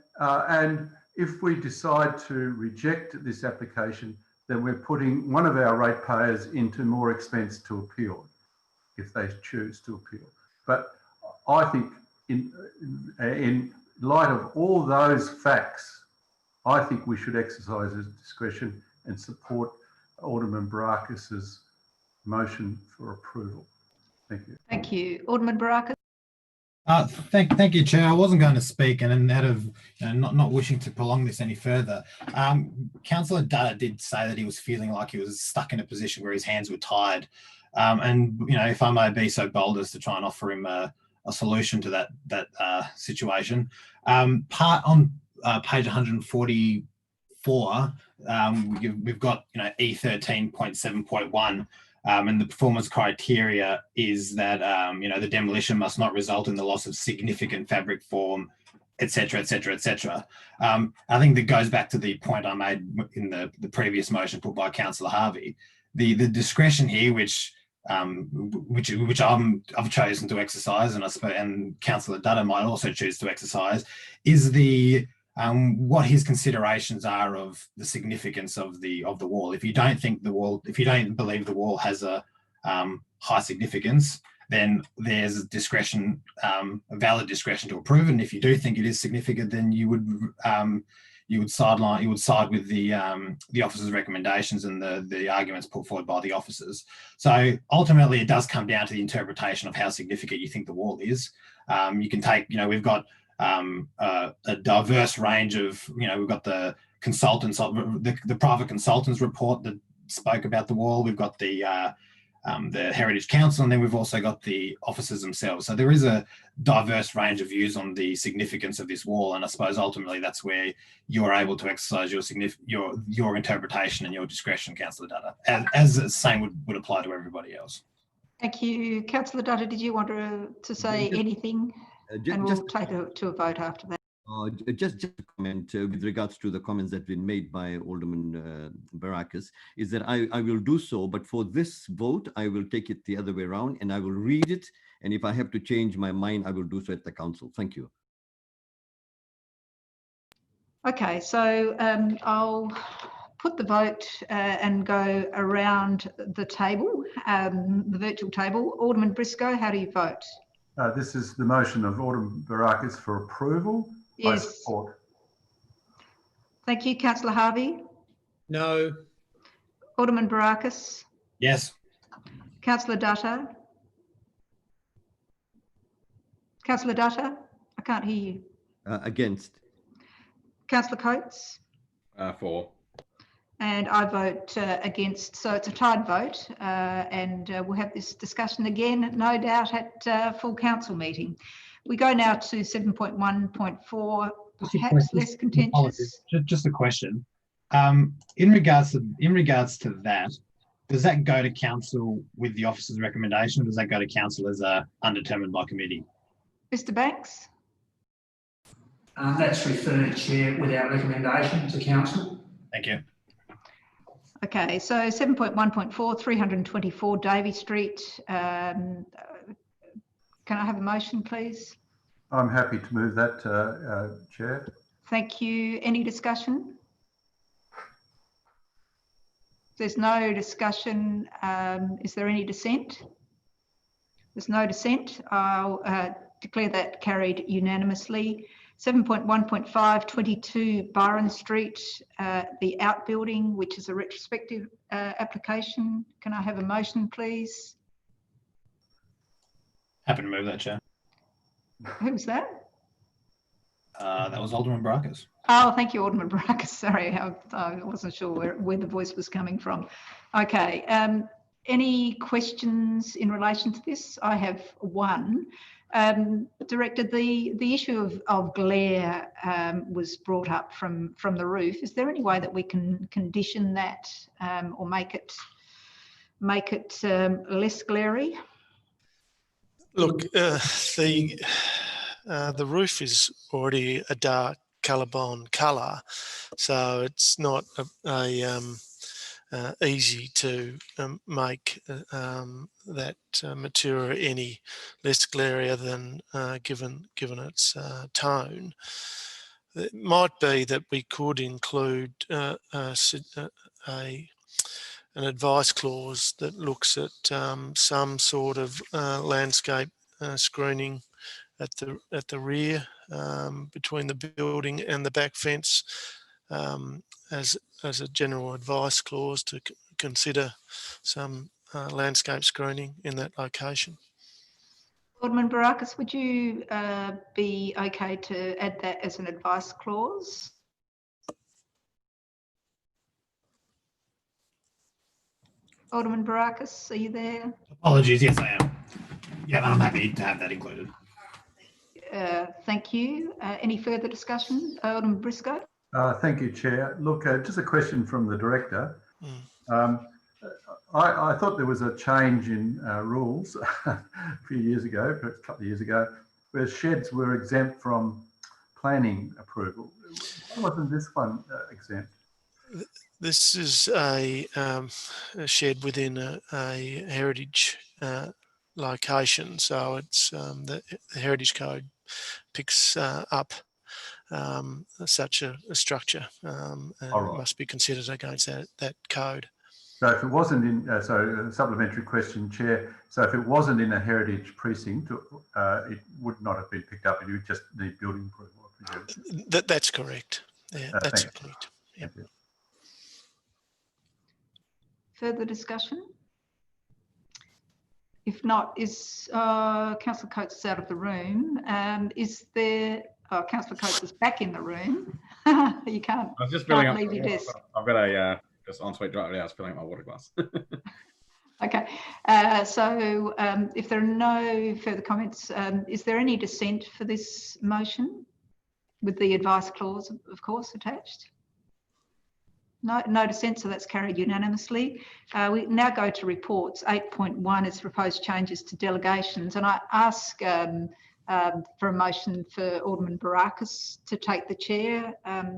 S2: if we decide to reject this application, then we're putting one of our ratepayers into more expense to appeal, if they choose to appeal. But I think in light of all those facts, I think we should exercise his discretion and support Alderman Barakas's motion for approval. Thank you.
S1: Thank you. Alderman Barakas.
S13: Thank you, Chair. I wasn't going to speak, and out of not wishing to prolong this any further, Councillor Dyer did say that he was feeling like he was stuck in a position where his hands were tied, and if I may be so bold as to try and offer him a solution to that situation, part on page 144, we've got E13.7.1. And the performance criteria is that, the demolition must not result in the loss of significant fabric form, et cetera, et cetera, et cetera. I think that goes back to the point I made in the previous motion put by Councillor Harvey. The discretion here, which I've chosen to exercise, and Councillor Dyer might also choose to exercise, is what his considerations are of the significance of the wall. If you don't believe the wall has a high significance, then there's discretion, a valid discretion to approve. And if you do think it is significant, then you would side with the officers' recommendations and the arguments put forward by the officers. So ultimately, it does come down to the interpretation of how significant you think the wall is. You can take, we've got a diverse range of, we've got the consultants, the private consultants report that spoke about the wall. We've got the Heritage Council, and then we've also got the officers themselves. So there is a diverse range of views on the significance of this wall, and I suppose ultimately that's where you're able to exercise your interpretation and your discretion, Councillor Dyer, as the same would apply to everybody else.
S1: Thank you. Councillor Dyer, did you want to say anything? And we'll take to a vote after that.
S8: Just a comment with regards to the comments that have been made by Alderman Barakas, is that I will do so, but for this vote, I will take it the other way around and I will read it. And if I have to change my mind, I will do so at the council. Thank you.
S1: Okay, so I'll put the vote and go around the table, the virtual table. Alderman Briscoe, how do you vote?
S2: This is the motion of Alderman Barakas for approval.
S1: Yes.
S2: I support.
S1: Thank you. Councillor Harvey?
S7: No.
S1: Alderman Barakas?
S13: Yes.
S1: Councillor Dyer? Councillor Dyer? I can't hear you.
S8: Against.
S1: Councillor Coates?
S16: For.
S1: And I vote against, so it's a tied vote, and we'll have this discussion again, no doubt, at full council meeting. We go now to 7.1.4, perhaps less contentious.
S13: Just a question. In regards to that, does that go to council with the officer's recommendation, or does that go to council as undetermined by committee?
S1: Mr. Banks?
S17: That's referred, Chair, with our recommendation to council.
S13: Thank you.
S1: Okay, so 7.1.4, 324 Davy Street. Can I have a motion, please?
S2: I'm happy to move that, Chair.
S1: Thank you. Any discussion? If there's no discussion, is there any dissent? There's no dissent. I'll declare that carried unanimously. 7.1.5, 22 Byron Street, the outbuilding, which is a retrospective application. Can I have a motion, please?
S13: Happy to move that, Chair.
S1: Who was that?
S13: That was Alderman Baracus.
S1: Oh, thank you, Alderman Baracus. Sorry, I wasn't sure where the voice was coming from. Okay, any questions in relation to this? I have one. Director, the issue of glare was brought up from the roof. Is there any way that we can condition that or make it less glary?
S14: Look, the roof is already a dark colour-bond colour, so it's not easy to make that material any less glary than given its tone. It might be that we could include an advice clause that looks at some sort of landscape screening at the rear between the building and the back fence as a general advice clause to consider some landscape screening in that location.
S1: Alderman Baracus, would you be okay to add that as an advice clause? Alderman Baracus, are you there?
S13: Apologies, yes I am. Yeah, I'm happy to have that included.
S1: Thank you. Any further discussion? Alderman Briscoe?
S2: Thank you, Chair. Look, just a question from the Director. I thought there was a change in rules a few years ago, perhaps a couple of years ago, where sheds were exempt from planning approval. Why wasn't this one exempt?
S14: This is a shed within a heritage location, so it's the Heritage Code picks up such a structure and
S2: right.
S14: must be considered against that code.
S2: So if it wasn't in, so a supplementary question, Chair. So if it wasn't in a heritage precinct, it would not have been picked up. It would just need building approval.
S14: That's correct. Yeah, that's correct. Yep.
S1: Further discussion? If not, is Councillor Coates is out of the room? Is there? Councillor Coates is back in the room. You can't.
S16: I was just filling up.
S1: Leave your desk.
S16: I've got a just ensuite right now. I was filling up my water glass.
S1: Okay. So if there are no further comments, is there any dissent for this motion with the advice clause, of course, attached? No dissent, so that's carried unanimously. We now go to reports. 8.1 is proposed changes to delegations, and I ask for a motion for Alderman Baracus to take the chair.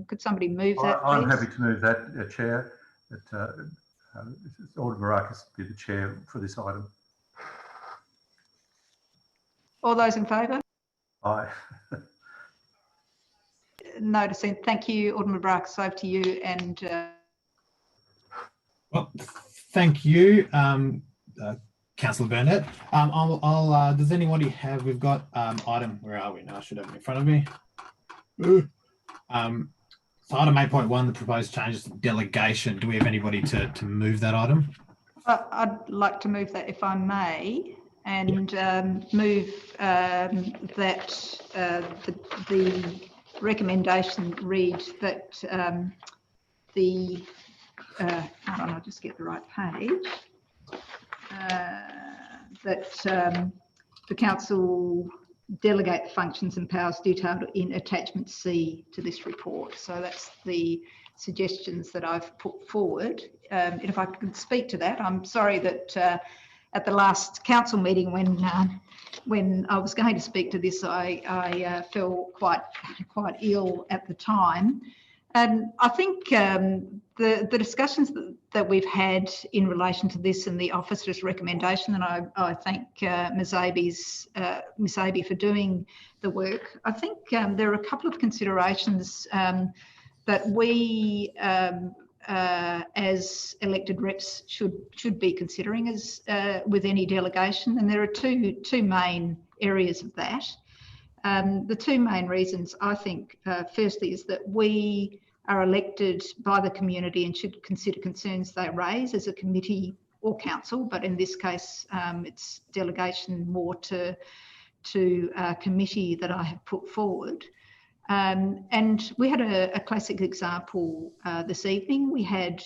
S1: Could somebody move that, please?
S2: I'm happy to move that, Chair. Alderman Baracus be the chair for this item.
S1: All those in favour?
S2: Aye.
S1: No dissent. Thank you, Alderman Baracus. Over to you. And
S13: well, thank you, Councillor Burnett. Does anybody have? We've got item. Where are we now? I should have it in front of me. So item 8.1, the proposed changes to delegation. Do we have anybody to move that item?
S1: I'd like to move that, if I may, and move that the recommendation read that hold on, I'll just get the right page. That the council delegate the functions and powers detailed in attachment C to this report. So that's the suggestions that I've put forward. And if I could speak to that, I'm sorry that at the last council meeting when I was going to speak to this, I felt quite ill at the time. And I think the discussions that we've had in relation to this and the officer's recommendation, and I thank Ms. Aby for doing the work. I think there are a couple of considerations that we as elected reps should be considering as with any delegation, and there are two main areas of that. The two main reasons, I think, firstly, is that we are elected by the community and should consider concerns they raise as a committee or council, but in this case, it's delegation more to a committee that I have put forward. And we had a classic example this evening. We had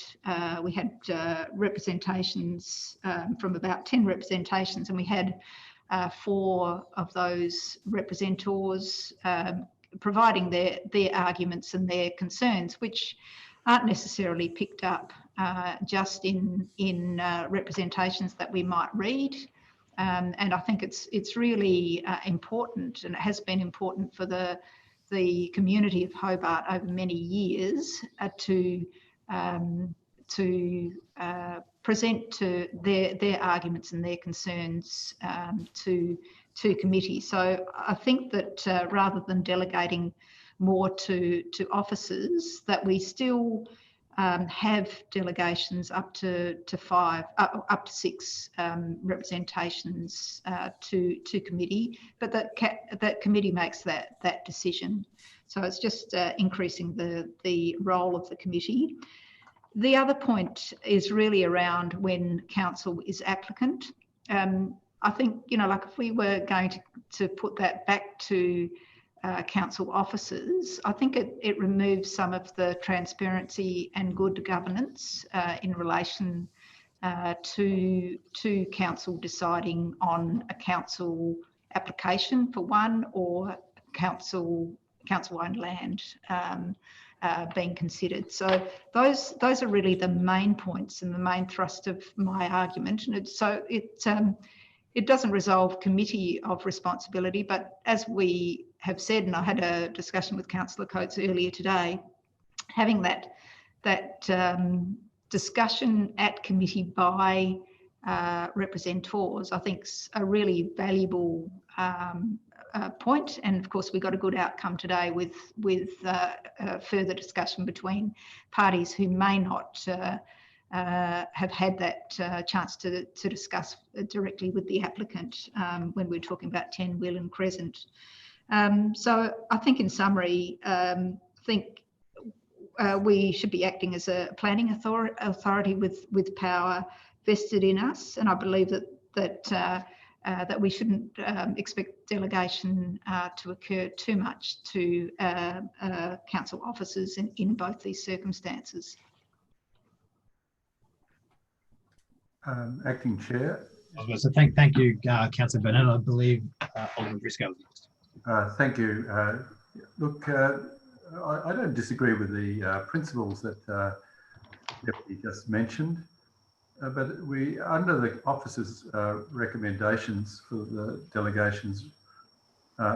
S1: representations from about 10 representations, and we had 4 of those representors providing their arguments and their concerns, which aren't necessarily picked up just in representations that we might read. And I think it's really important, and it has been important for the community of Hobart over many years to present to their arguments and their concerns to committee. So I think that rather than delegating more to officers, that we still have delegations up to 6 representations to committee, but that committee makes that decision. So it's just increasing the role of the committee. The other point is really around when council is applicant. I think, like if we were going to put that back to council officers, I think it removes some of the transparency and good governance in relation to council deciding on a council application for one, or council-owned land being considered. So those are really the main points and the main thrust of my argument. And it doesn't resolve committee of responsibility, but as we have said, and I had a discussion with Councillor Coates earlier today, having that discussion at committee by representors, I think is a really valuable point. And of course, we got a good outcome today with further discussion between parties who may not have had that chance to discuss directly with the applicant when we're talking about 10 Will and Crescent. So I think in summary, we should be acting as a planning authority with power vested in us, and I believe that we shouldn't expect delegation to occur too much to council officers in both these circumstances.
S2: Acting Chair.
S18: So thank you, Councillor Burnett. I believe Alderman Briscoe.
S2: Thank you. Look, I don't disagree with the principles that Deputy just mentioned, but we, under the officer's recommendations for the delegations,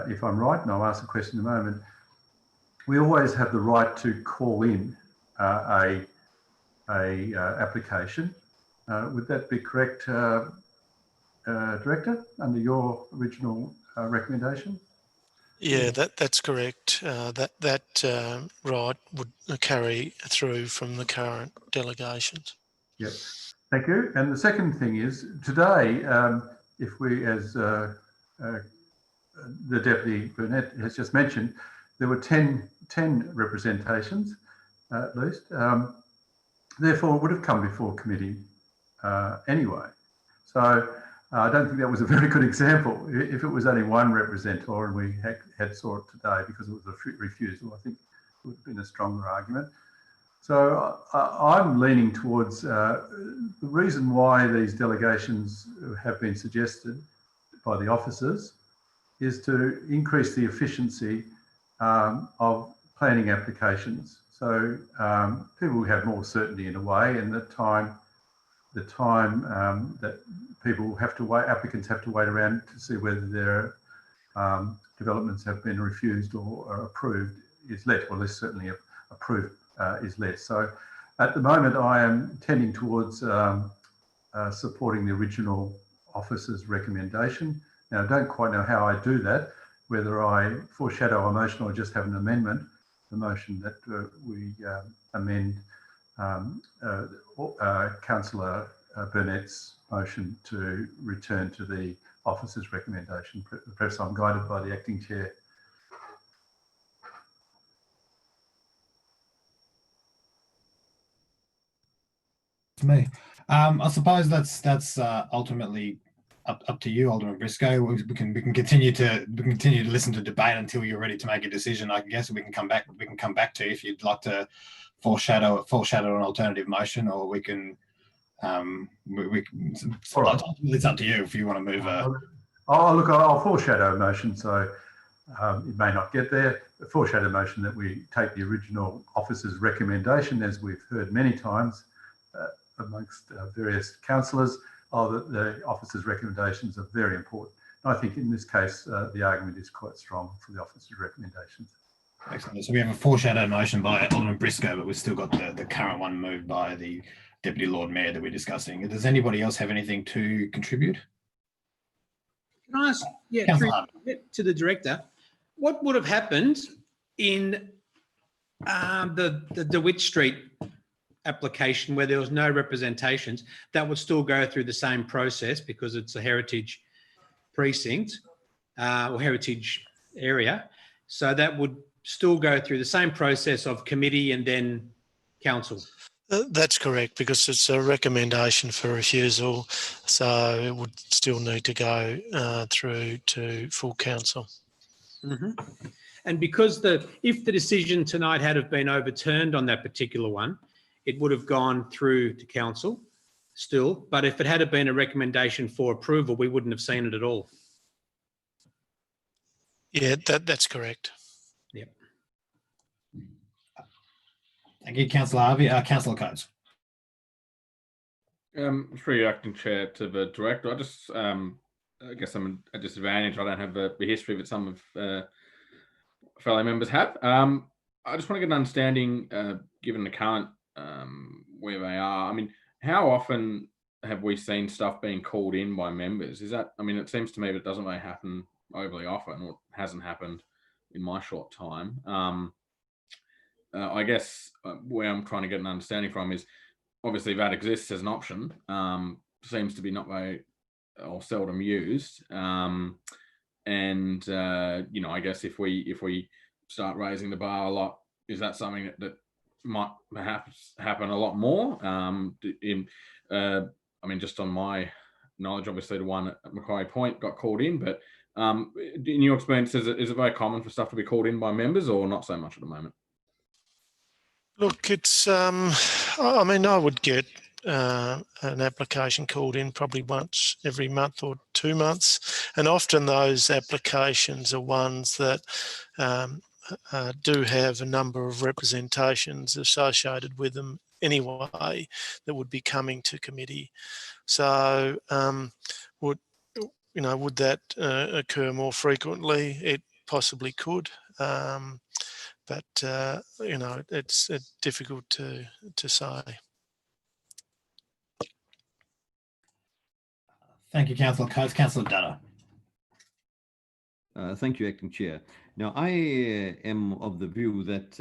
S2: if I'm right, and I'll ask a question in a moment, we always have the right to call in a application. Would that be correct, Director, under your original recommendation?
S14: Yeah, that's correct. That right would carry through from the current delegations.
S2: Yep. Thank you. And the second thing is, today, if we, as the Deputy Burnett has just mentioned, there were 10 representations at least. Therefore, it would have come before committee anyway. So I don't think that was a very good example. If it was only one representative and we had saw it today because it was a refusal, I think it would have been a stronger argument. So I'm leaning towards the reason why these delegations have been suggested by the officers is to increase the efficiency of planning applications. So people will have more certainty in a way, and the time that people have to wait, applicants have to wait around to see whether their developments have been refused or are approved is less, or less certainly approved is less. So at the moment I am tending towards supporting the original officer's recommendation. Now I don't quite know how I do that, whether I foreshadow a motion or just have an amendment, the motion that we amend Councillor Burnett's motion to return to the officer's recommendation. Perhaps I'm guided by the acting chair.
S13: To me, I suppose that's ultimately up to you, Alderman Briscoe. We can continue to listen to debate until you're ready to make a decision. I guess we can come back to if you'd like to foreshadow an alternative motion, or we can. It's up to you if you want to move.
S2: I'll foreshadow a motion, so it may not get there. A foreshadow motion that we take the original officer's recommendation, as we've heard many times amongst various councillors, that the officer's recommendations are very important. And I think in this case, the argument is quite strong for the officer's recommendations.
S13: Excellent. So we have a foreshadowed motion by Alderman Briscoe, but we've still got the current one moved by the Deputy Lord Mayor that we're discussing. Does anybody else have anything to contribute?
S7: Can I ask, to the director, what would have happened in the DeWitt Street application where there was no representations? That would still go through the same process because it's a heritage precinct or heritage area. So that would still go through the same process of committee and then council.
S14: That's correct, because it's a recommendation for refusal, so it would still need to go through to full council.
S7: Mm-hmm. And because if the decision tonight had have been overturned on that particular one, it would have gone through to council still. But if it had been a recommendation for approval, we wouldn't have seen it at all.
S14: Yeah, that's correct.
S7: Yep.
S13: Thank you, Councillor Harvey. Councillor Coates.
S16: Through your acting chair to the director, I guess I'm at a disadvantage. I don't have the history that some of fellow members have. I just want to get an understanding, given the current where they are. I mean, how often have we seen stuff being called in by members? Is that? I mean, it seems to me that it doesn't really happen overly often, or hasn't happened in my short time. I guess where I'm trying to get an understanding from is obviously that exists as an option, seems to be not very or seldom used. And you know, I guess if we start raising the bar a lot, is that something that might perhaps happen a lot more? I mean, just on my knowledge, obviously the one at Macquarie Point got called in, but in your experience, is it very common for stuff to be called in by members, or not so much at the moment?
S14: Look, it's, I mean, I would get an application called in probably once every month or 2 months. And often those applications are ones that do have a number of representations associated with them anyway that would be coming to committee. So would that occur more frequently? It possibly could. But you know, it's difficult to say.
S13: Thank you, Councillor Coates. Councillor Dyer.
S8: Thank you, Acting Chair. Now, I am of the view that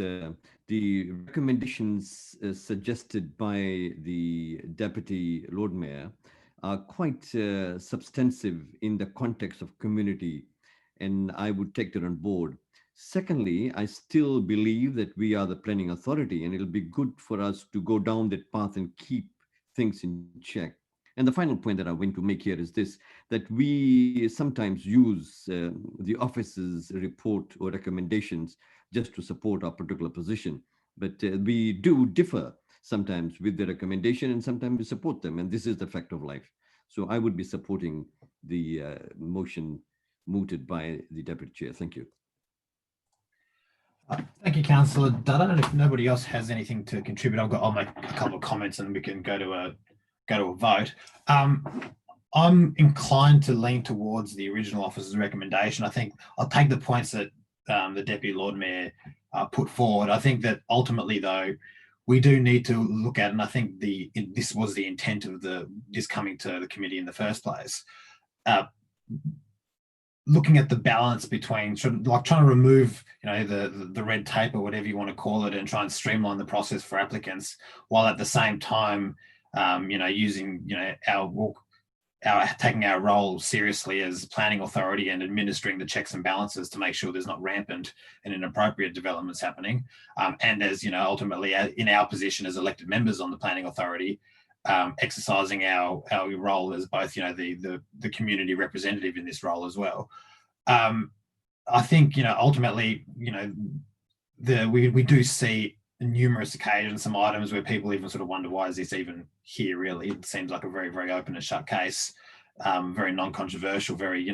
S8: the recommendations suggested by the Deputy Lord Mayor are quite substantive in the context of community, and I would take that on board. Secondly, I still believe that we are the planning authority, and it'll be good for us to go down that path and keep things in check. And the final point that I want to make here is this, that we sometimes use the office's report or recommendations just to support our particular position. But we do differ sometimes with the recommendation, and sometimes we support them. And this is the fact of life. So I would be supporting the motion mooted by the Deputy Chair. Thank you.
S13: Thank you, Councillor Dutta. And if nobody else has anything to contribute, I'll make a couple of comments and we can go to a vote. I'm inclined to lean towards the original officer's recommendation. I think I'll take the points that the Deputy Lord Mayor put forward. I think that ultimately, though, we do need to look at, and I think this was the intent of this coming to the committee in the first place. Looking at the balance between trying to remove, the red tape or whatever you want to call it, and try and streamline the process for applicants, while at the same time, using, taking our role seriously as planning authority and administering the checks and balances to make sure there's not rampant and inappropriate developments happening. And as, ultimately in our position as elected members on the planning authority, exercising our role as both, the community representative in this role as well. I think, ultimately, we do see numerous occasions, some items where people even sort of wonder, why is this even here really? It seems like a very, very open and shut case, very non-controversial, very,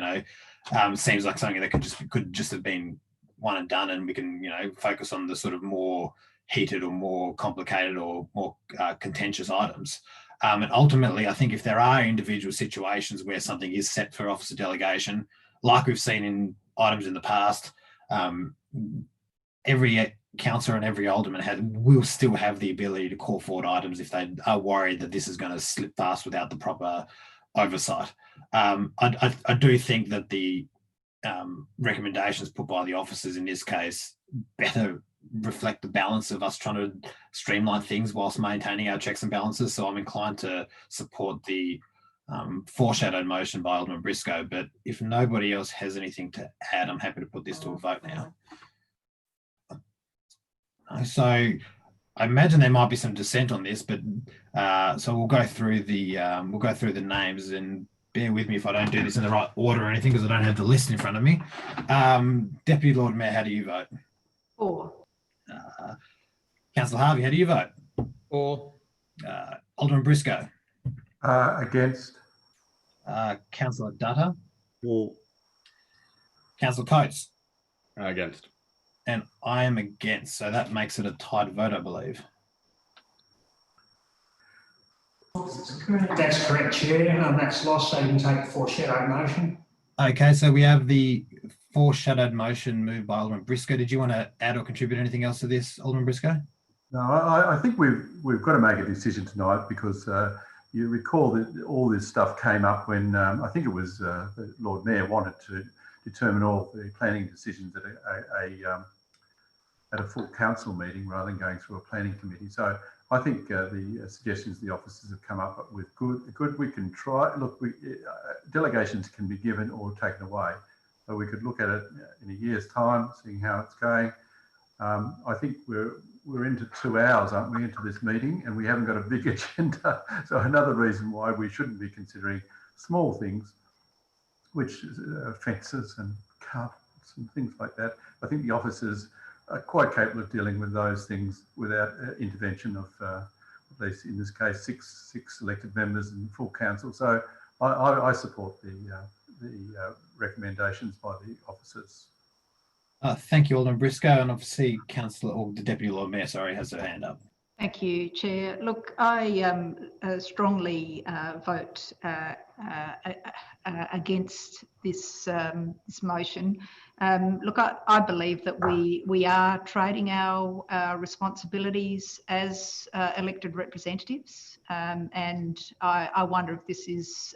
S13: seems like something that could just have been one and done, and we can, focus on the sort of more heated or more complicated or more contentious items. And ultimately, I think if there are individual situations where something is set for officer delegation, like we've seen in items in the past, every councillor and every alderman will still have the ability to call forward items if they are worried that this is going to slip past without the proper oversight. I do think that the recommendations put by the officers in this case better reflect the balance of us trying to streamline things whilst maintaining our checks and balances. So I'm inclined to support the foreshadowed motion by Alderman Briscoe. But if nobody else has anything to add, I'm happy to put this to a vote now. So I imagine there might be some dissent on this, but so we'll go through the names, and bear with me if I don't do this in the right order or anything, because I don't have the list in front of me. Deputy Lord Mayor, how do you vote?
S1: For.
S13: Councillor Harvey, how do you vote?
S7: For.
S13: Alderman Briscoe?
S2: Against.
S13: Councillor Dutta?
S8: For.
S13: Councillor Coates?
S16: Against.
S13: And I am against, so that makes it a tied vote, I believe.
S17: That's correct, Chair. That's lost, so you can take the foreshadowed motion.
S13: Okay, so we have the foreshadowed motion moved by Alderman Briscoe. Did you want to add or contribute anything else to this, Alderman Briscoe?
S2: No, I think we've got to make a decision tonight, because you recall that all this stuff came up when I think it was the Lord Mayor wanted to determine all the planning decisions at a full council meeting rather than going through a planning committee. So I think the suggestions the officers have come up with good. We can try. Look, delegations can be given or taken away. So we could look at it in a year's time, seeing how it's going. I think we're into 2 hours, aren't we, into this meeting, and we haven't got a big agenda. So another reason why we shouldn't be considering small things, which is fences and carpets and things like that. I think the officers are quite capable of dealing with those things without intervention of, at least in this case, six elected members and full council. So I support the recommendations by the officers.
S13: Thank you, Alderman Briscoe, and obviously Councillor, or the Deputy Lord Mayor, sorry, has her hand up.
S1: Thank you, Chair. Look, I strongly vote against this motion. Look, I believe that we are trading our responsibilities as elected representatives, and I wonder if this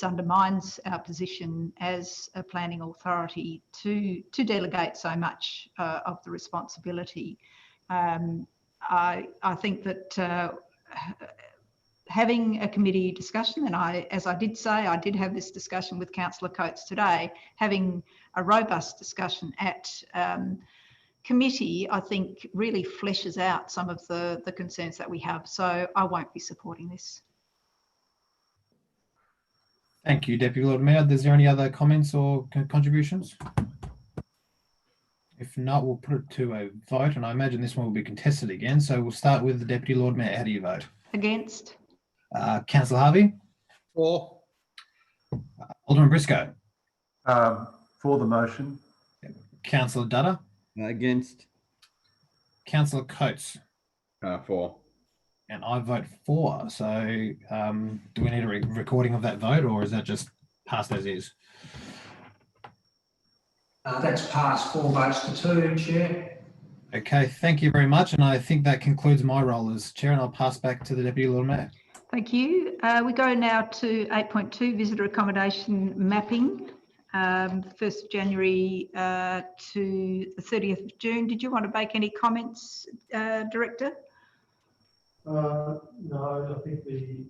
S1: undermines our position as a planning authority to delegate so much of the responsibility. I think that having a committee discussion, and as I did say, I did have this discussion with Councillor Coates today, having a robust discussion at committee, I think really fleshes out some of the concerns that we have. So I won't be supporting this.
S13: Thank you, Deputy Lord Mayor. Is there any other comments or contributions? If not, we'll put it to a vote, and I imagine this one will be contested again. So we'll start with the Deputy Lord Mayor. How do you vote?
S1: Against.
S13: Councillor Harvey?
S7: For.
S13: Alderman Briscoe?
S2: For the motion.
S13: Councillor Dyer.
S8: Against.
S13: Councillor Coates.
S16: For.
S13: And I vote for. So do we need a recording of that vote, or is that just passed as is?
S17: That's passed 4 votes to 2, Chair.
S13: Okay, thank you very much. And I think that concludes my role as Chair, and I'll pass back to the Deputy Lord Mayor.
S1: Thank you. We go now to 8.2, visitor accommodation mapping, 1st of January to the 30th of June. Did you want to make any comments, Director?
S19: No, I think the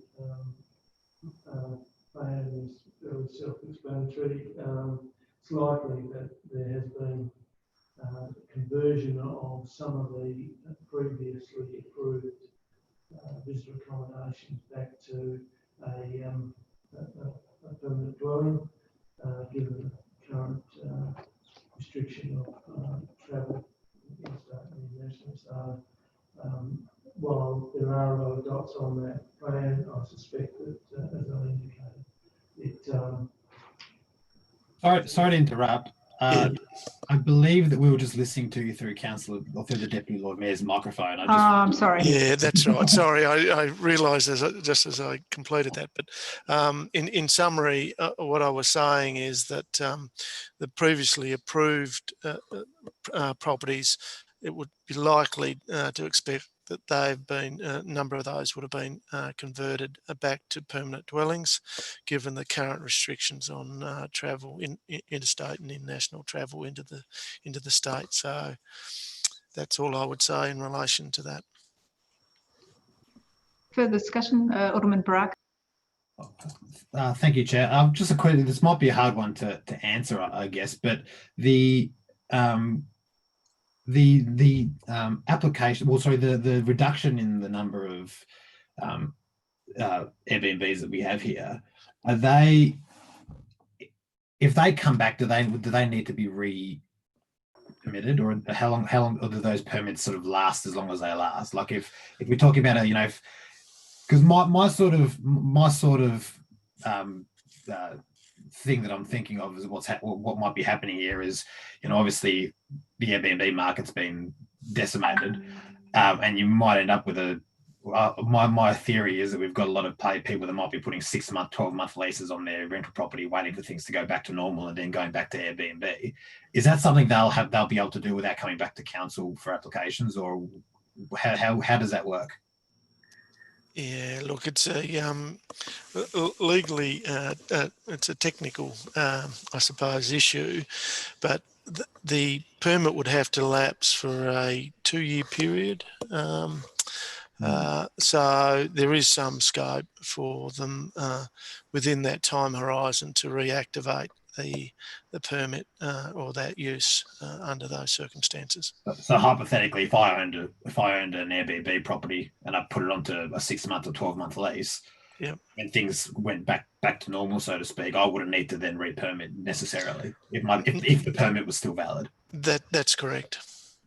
S19: plan is fairly self-explanatory. It's likely that there has been conversion of some of the previously approved visitor accommodations back to a permanent dwelling, given the current restriction of travel interstate and international. So while there are a lot of dots on that plan, I suspect that, as I indicated, it
S13: Sorry to interrupt. I believe that we were just listening to you through Councillor or through the Deputy Lord Mayor's microphone.
S1: I'm sorry.
S14: Yeah, that's right. Sorry, I realised just as I completed that. But in summary, what I was saying is that the previously approved properties, it would be likely to expect that they've been, a number of those would have been converted back to permanent dwellings, given the current restrictions on travel, interstate and international travel into the state. So that's all I would say in relation to that.
S1: Further discussion, Alderman Barak.
S13: Thank you, Chair. Just a question. This might be a hard one to answer, I guess, but the application, well, sorry, the reduction in the number of Airbnbs that we have here, are they, if they come back, do they need to be re-permitted, or how long or do those permits sort of last as long as they last? Like if we're talking about a, because my sort of thing that I'm thinking of is what might be happening here is, obviously the Airbnb market's been decimated, and you might end up with my theory is that we've got a lot of people that might be putting 6-month, 12-month leases on their rental property, waiting for things to go back to normal and then going back to Airbnb. Is that something they'll be able to do without coming back to council for applications, or how does that work?
S14: Yeah, look, it's a legally it's a technical, I suppose, issue, but the permit would have to lapse for a 2-year period. So there is some scope for them within that time horizon to reactivate the permit or that use under those circumstances.
S13: So hypothetically, if I owned an Airbnb property and I put it onto a 6-month or 12-month lease,
S14: yep,
S13: and things went back to normal, so to speak, I wouldn't need to then re-permit necessarily if the permit was still valid.
S14: That's correct.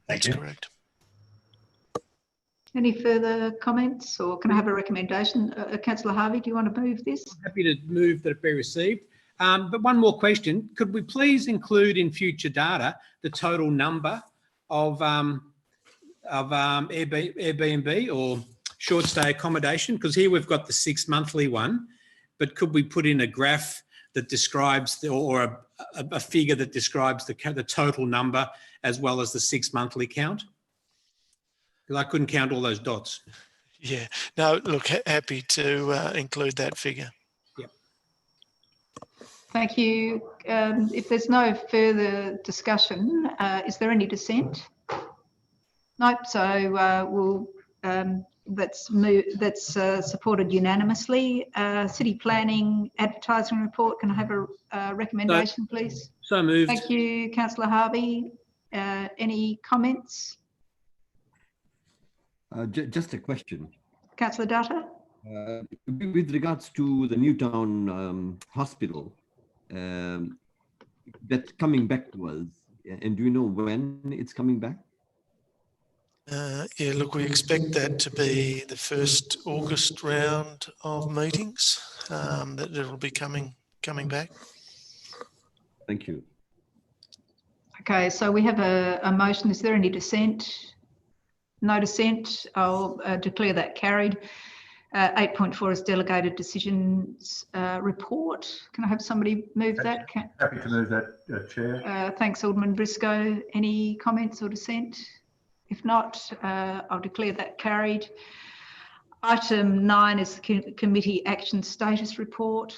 S13: That's
S14: correct.
S1: Any further comments, or can I have a recommendation? Councillor Harvey, do you want to move this?
S7: I'm happy to move that it be received. But one more question. Could we please include in future data the total number of Airbnb or short stay accommodation? Because here we've got the 6-monthly one, but could we put in a graph that describes or a figure that describes the total number as well as the 6-monthly count? Because I couldn't count all those dots.
S14: Yeah. No, look, happy to include that figure.
S1: Thank you. If there's no further discussion, is there any dissent? Nope. So that's supported unanimously. City planning advertising report. Can I have a recommendation, please?
S7: So moved.
S1: Thank you, Councillor Harvey. Any comments?
S8: Just a question.
S1: Councillor Dyer?
S8: With regards to the Newtown Hospital, that's coming back to us, and do you know when it's coming back?
S14: Yeah, look, we expect that to be the first August round of meetings, that it'll be coming back.
S8: Thank you.
S1: Okay, so we have a motion. Is there any dissent? No dissent. I'll declare that carried. 8.4 is delegated decisions report. Can I have somebody move that?
S2: Happy to move that, Chair.
S1: Thanks, Alderman Briscoe. Any comments or dissent? If not, I'll declare that carried. Item 9 is the committee action status report.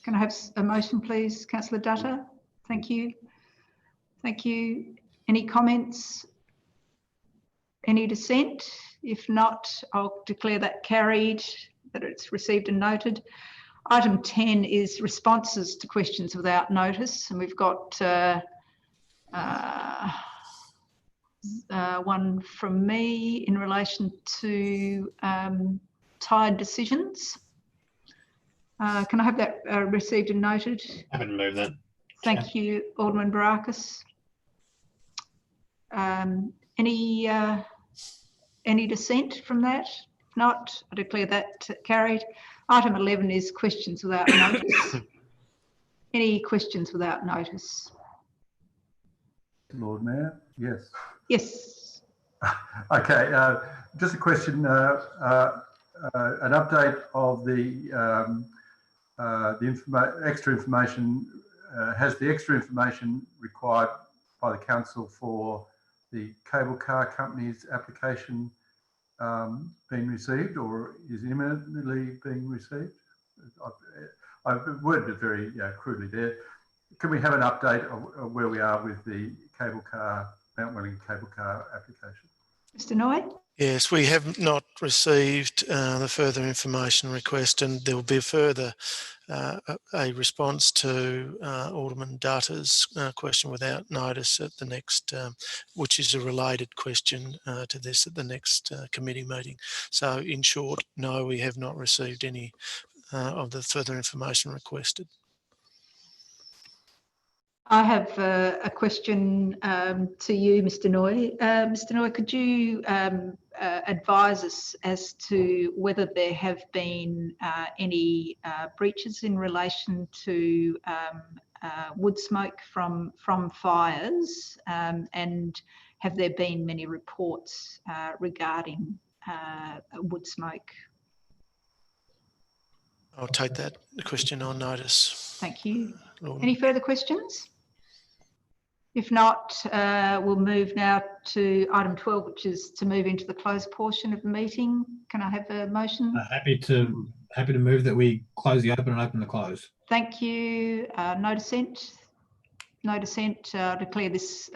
S1: Can I have a motion, please, Councillor Dutta? Thank you. Thank you. Any comments? Any dissent? If not, I'll declare that carried, that it's received and noted. Item 10 is responses to questions without notice, and we've got one from me in relation to tied decisions. Can I have that received and noted?
S13: Happy to move that.
S1: Thank you, Alderman Barakis. Any dissent from that? If not, I declare that carried. Item 11 is questions without notice. Any questions without notice?
S2: Lord Mayor, yes.
S1: Yes.
S2: Okay, just a question, an update of the extra information. Has the extra information required by the council for the cable car company's application been received, or is imminently being received? I've worded it very crudely there. Can we have an update of where we are with the cable car, Mount Wellington cable car application?
S1: Mr. Noy?
S14: Yes, we have not received the further information request, and there will be a further a response to Alderman Dutta's question without notice at the next, which is a related question to this at the next committee meeting. So in short, no, we have not received any of the further information requested.
S1: I have a question to you, Mr. Noy. Mr. Noy, could you advise us as to whether there have been any breaches in relation to wood smoke from fires, and have there been many reports regarding wood smoke?
S14: I'll take that question on notice.
S1: Thank you.
S14: Lord.
S1: Any further questions? If not, we'll move now to item 12, which is to move into the closed portion of the meeting. Can I have a motion?
S18: Happy to move that we close the open and open the close.
S1: Thank you. No dissent. No dissent. Declare this